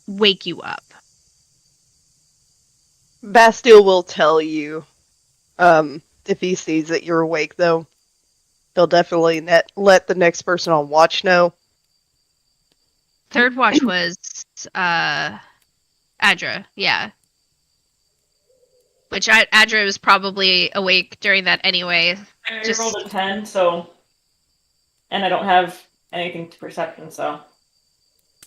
wake you up. Bastille will tell you if he sees that you're awake, though. He'll definitely let the next person on watch know. Third watch was Adra, yeah. Which Adra was probably awake during that anyway. I rolled a 10, so... And I don't have anything to perception, so...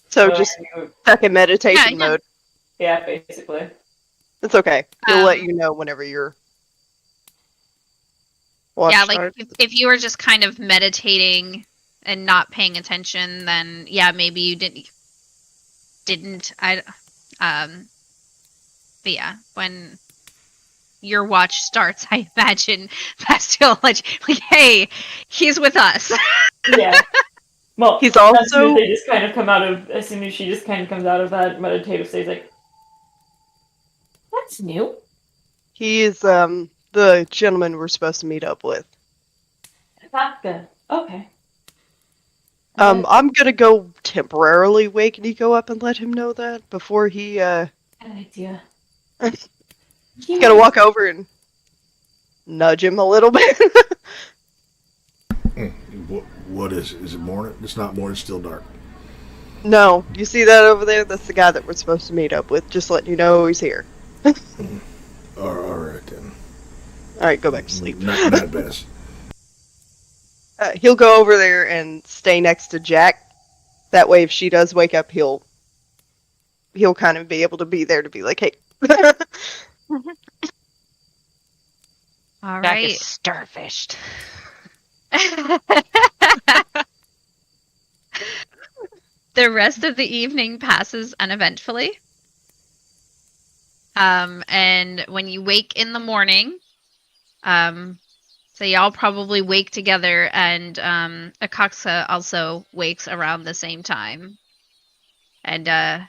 So just stuck in meditation mode. Yeah, basically. It's okay. He'll let you know whenever you're... Yeah, like, if you were just kind of meditating and not paying attention, then, yeah, maybe you didn't, but yeah, when your watch starts, I imagine Bastille, like, hey, he's with us. Yeah. Well, he's also... They just kind of come out of, as soon as she just kind of comes out of that meditative state, like, that's new. He is, the gentleman we're supposed to meet up with. That's good. Okay. I'm gonna go temporarily wake Nico up and let him know that before he, Good idea. He's gonna walk over and nudge him a little bit. What is it? Is it morning? It's not morning, it's still dark. No, you see that over there? That's the guy that we're supposed to meet up with. Just letting you know he's here. Alright then. Alright, go back to sleep. Not best. He'll go over there and stay next to Jack. That way, if she does wake up, he'll kind of be able to be there to be like, hey. All Jack right. is starfished. The rest of the evening passes uneventfully. And when you wake in the morning, so y'all probably wake together, and Akaksa also wakes around the same time. And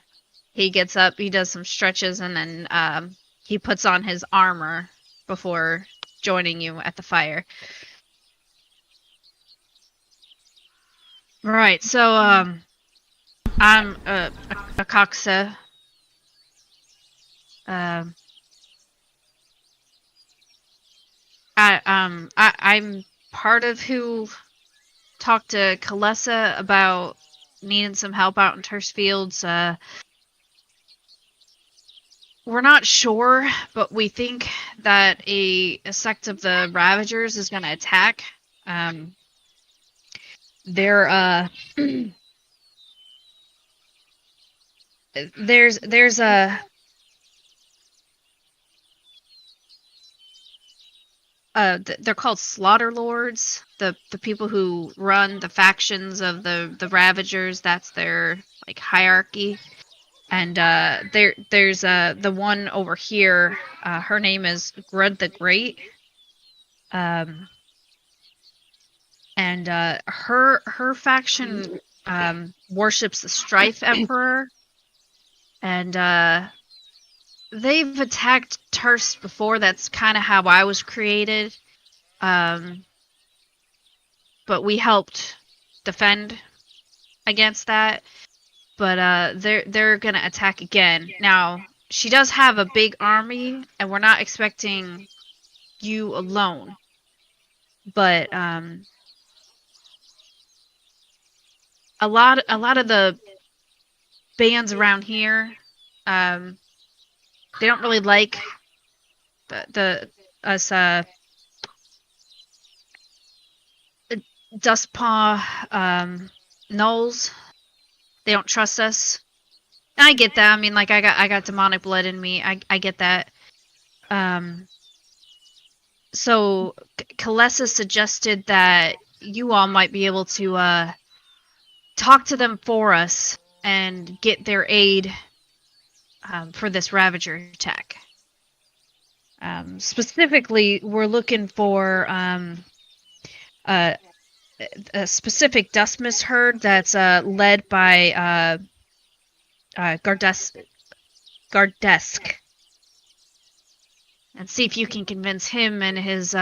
he gets up, he does some stretches, and then he puts on his armor before joining you at the fire. Right, so I'm Akaksa. I'm part of who talked to Kalessa about needing some help out in Terse Fields. We're not sure, but we think that a sect of the Ravagers is going to attack. They're there's a they're called Slaughter Lords. The people who run the factions of the Ravagers. That's their like hierarchy. And there's the one over here. Her name is Grud the Great. And her faction worships the Strife Emperor. And they've attacked Terse before. That's kind of how I was created. But we helped defend against that. But they're gonna attack again. Now, she does have a big army, and we're not expecting you alone. But a lot of the bands around here, they don't really like us Dustpaw Gnolls. They don't trust us. And I get that. I mean, like, I got demonic blood in me. I get that. So Kalessa suggested that you all might be able to talk to them for us and get their aid for this Ravager attack. Specifically, we're looking for a specific Dustmist herd that's led by Gardesk. And see if you can convince him and his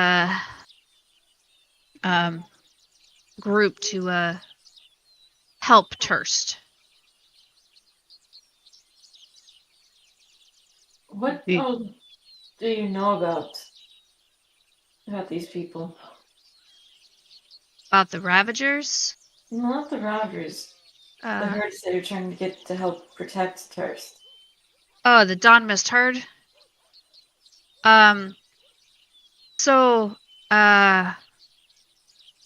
group to help Terst. What do you know about these people? About the Ravagers? Not the Ravagers. The herds that you're trying to get to help protect Terst. Oh, the Dawnmist herd? So,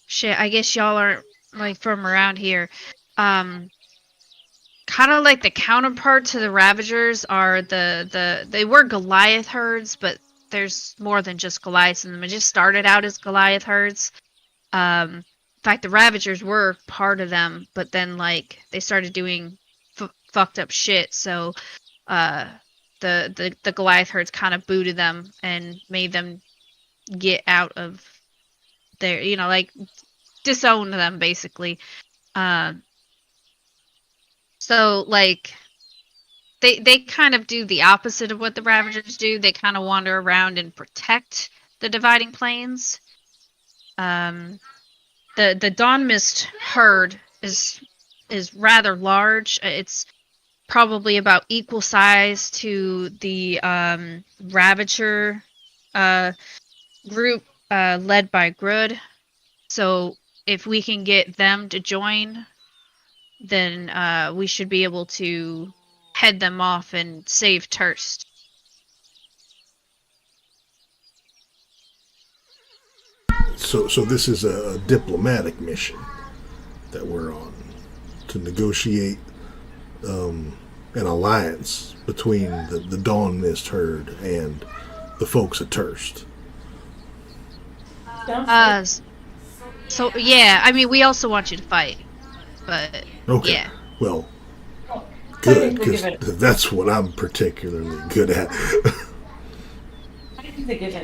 shit, I guess y'all aren't, like, from around here. Kind of like the counterpart to the Ravagers are they were Goliath herds, but there's more than just Goliaths in them. It just started out as Goliath herds. In fact, the Ravagers were part of them, but then, like, they started doing fucked up shit, so, the Goliath herds kind of booted them and made them get out of their, like, disowned them, basically. So, like, they kind of do the opposite of what the Ravagers do. They kind of wander around and protect the Dividing Plains. The Dawnmist herd is rather large. It's probably about equal size to the Ravager group led by Grud. So if we can get them to join, then we should be able to head them off and save Terst. So this is a diplomatic mission that we're on to negotiate an alliance between the Dawnmist herd and the folks at Terst. So yeah, I mean, we also want you to fight, but Okay. yeah. Well, Good, think they because give it. that's what I'm particularly good at. I think they give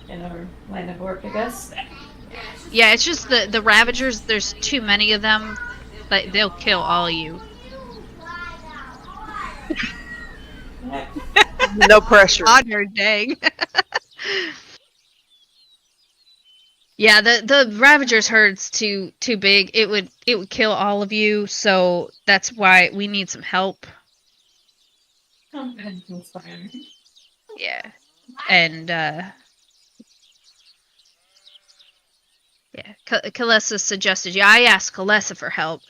in our line of work, I guess. Yeah, it's just the Ravagers, there's too many of them, but they'll kill all of you. No pressure. Honored, dang. Yeah, the Ravagers herd's too big. It would kill all of you, so that's why we need some help. Confidence inspiring. Yeah. And yeah, Kalessa suggested you. I asked Kalessa for help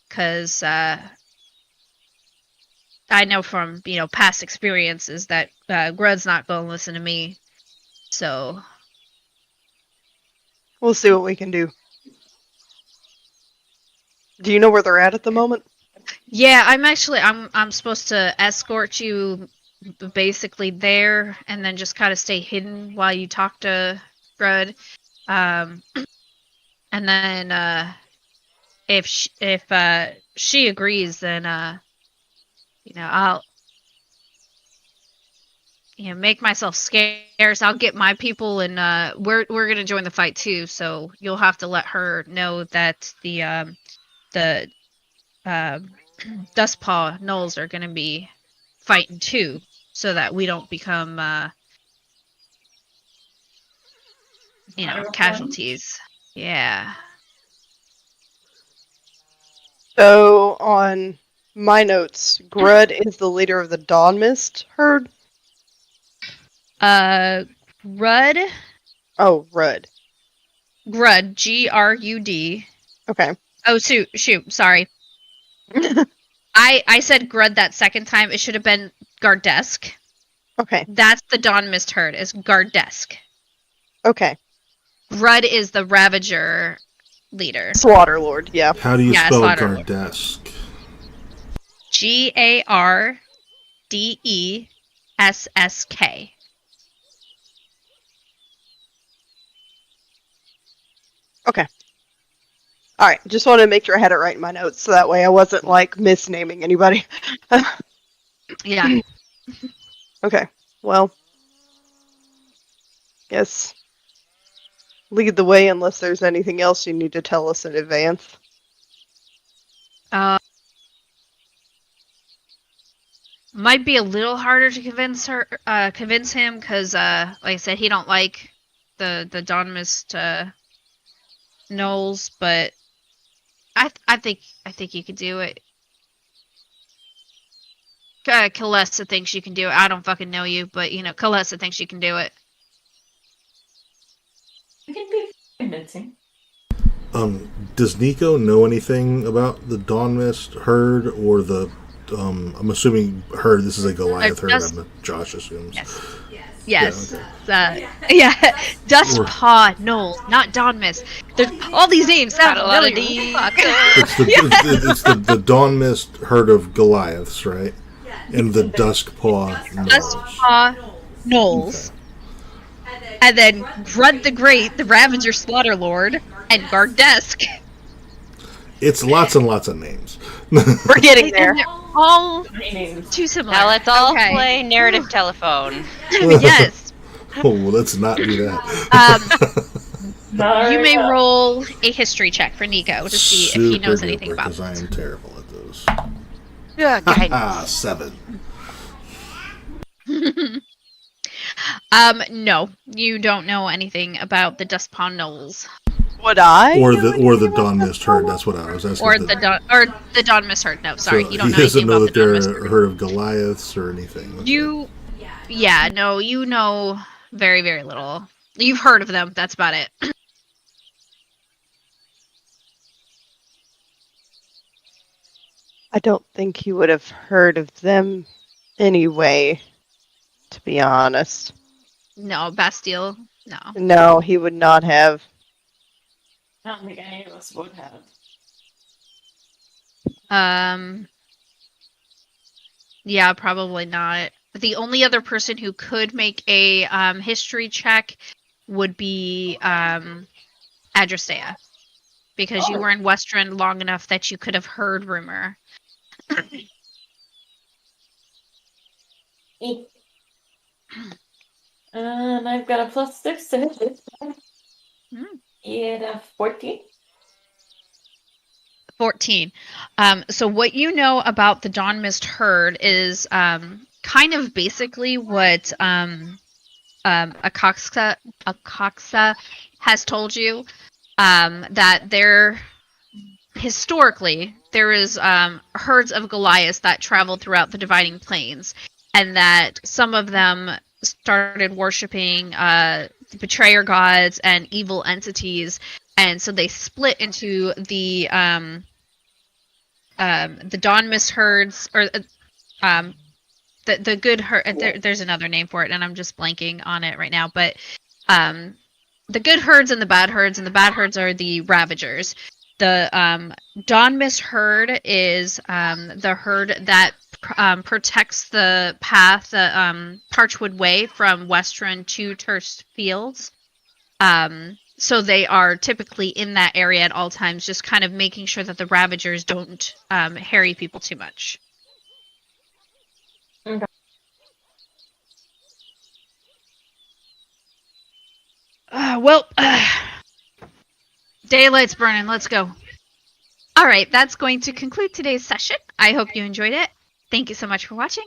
because I know from past experiences that Grud's not going to listen to me. So We'll see what we can do. Do you know where they're at the moment? yeah, I'm supposed to escort you basically there, and then just kind of stay hidden while you talk to Grud. And then if she agrees, then I'll make myself scarce. I'll get my people, and we're gonna join the fight too. So you'll have to let her know that the Dustpaw Gnolls are gonna be fighting too, so that we don't become casualties. Yeah. So, on my notes, Grud is the leader of the Dawn Mist herd. Grud, Rud. Grud. Okay. Oh, shoot, sorry. I said Grud that second time. It should have been Gardesk. Okay. That's the Dawn Mist herd, is Gardesk. Okay. Grud is the Ravager leader. Slaughter Lord, yeah. How do you Yeah, spell Slaughter. Gardesk? Gardessk. Okay. Alright, just wanted to make sure I had it right in my notes, so that way I wasn't, misnaming anybody. Yeah. Okay, well. Guess. Lead the way unless there's anything else you need to tell us in advance. Might be a little harder to convince him, because, like I said, he don't like the Dawn Mist Gnolls, but I think you could do it. Kalessa thinks you can do it. I don't fucking know you, but Kalessa thinks you can do it. I can be convincing. Does Nico know anything about the Dawn Mist herd or the? I'm assuming herd. This is a Goliath herd. Josh assumes. Yes. Yeah, Yeah. Dustpaw Gnolls, not Dawn Mist. There's all these names. Sound Got a lot of really Ds. fuck. it's the Dawn Mist herd of Goliaths, right? And the Duskpaw Gnolls. Dustpaw Gnolls. Okay. And then Grud the Great, the Ravager Slaughter Lord, and Gardesk. It's lots and lots of names. We're getting there. And they're all Names. too similar. Now let's all Okay. play narrative telephone. Yes. Oh, let's not do that. You may roll a history check for Nico to see if he knows anything duper, about 'cause I it. am terrible at those. Yeah, guidance. 7. No, you don't know anything about the Dustpaw Gnolls. Would I? Or the Dawn Mist herd. That's what I was asking. Or the Dawn Mist herd. No, sorry, you don't know he doesn't anything know about that the Dawn they're Mist a herd. herd of Goliaths or anything. Okay. You know very, very little. You've heard of them, that's about it. I don't think he would have heard of them anyway, to be honest. No, Bastille, no. No, he would not have. I don't think any of us would have. Yeah, probably not. The only other person who could make a history check would be Adrastea, because you were in Western long enough that you could have heard rumor. And I've got a +6 to hit it. Yeah, 14. 14. So what you know about the Dawn Mist herd is kind of basically what Akaksa has told you, that there historically there is herds of Goliaths that traveled throughout the Dividing Plains, and that some of them started worshiping betrayer gods and evil entities, and so they split into the Dawn Mist herds, or the good herd. There's another name for it, and I'm just blanking on it right now. But the good herds and the bad herds, and the bad herds are the Ravagers. The Dawn Mist herd is the herd that protects the path, the Parchwood Way from Westron to Turst Fields. So they are typically in that area at all times, just kind of making sure that the Ravagers don't harry people too much. Okay. Daylight's burning. Let's go. All right, that's going to conclude today's session. I hope you enjoyed it. Thank you so much for watching.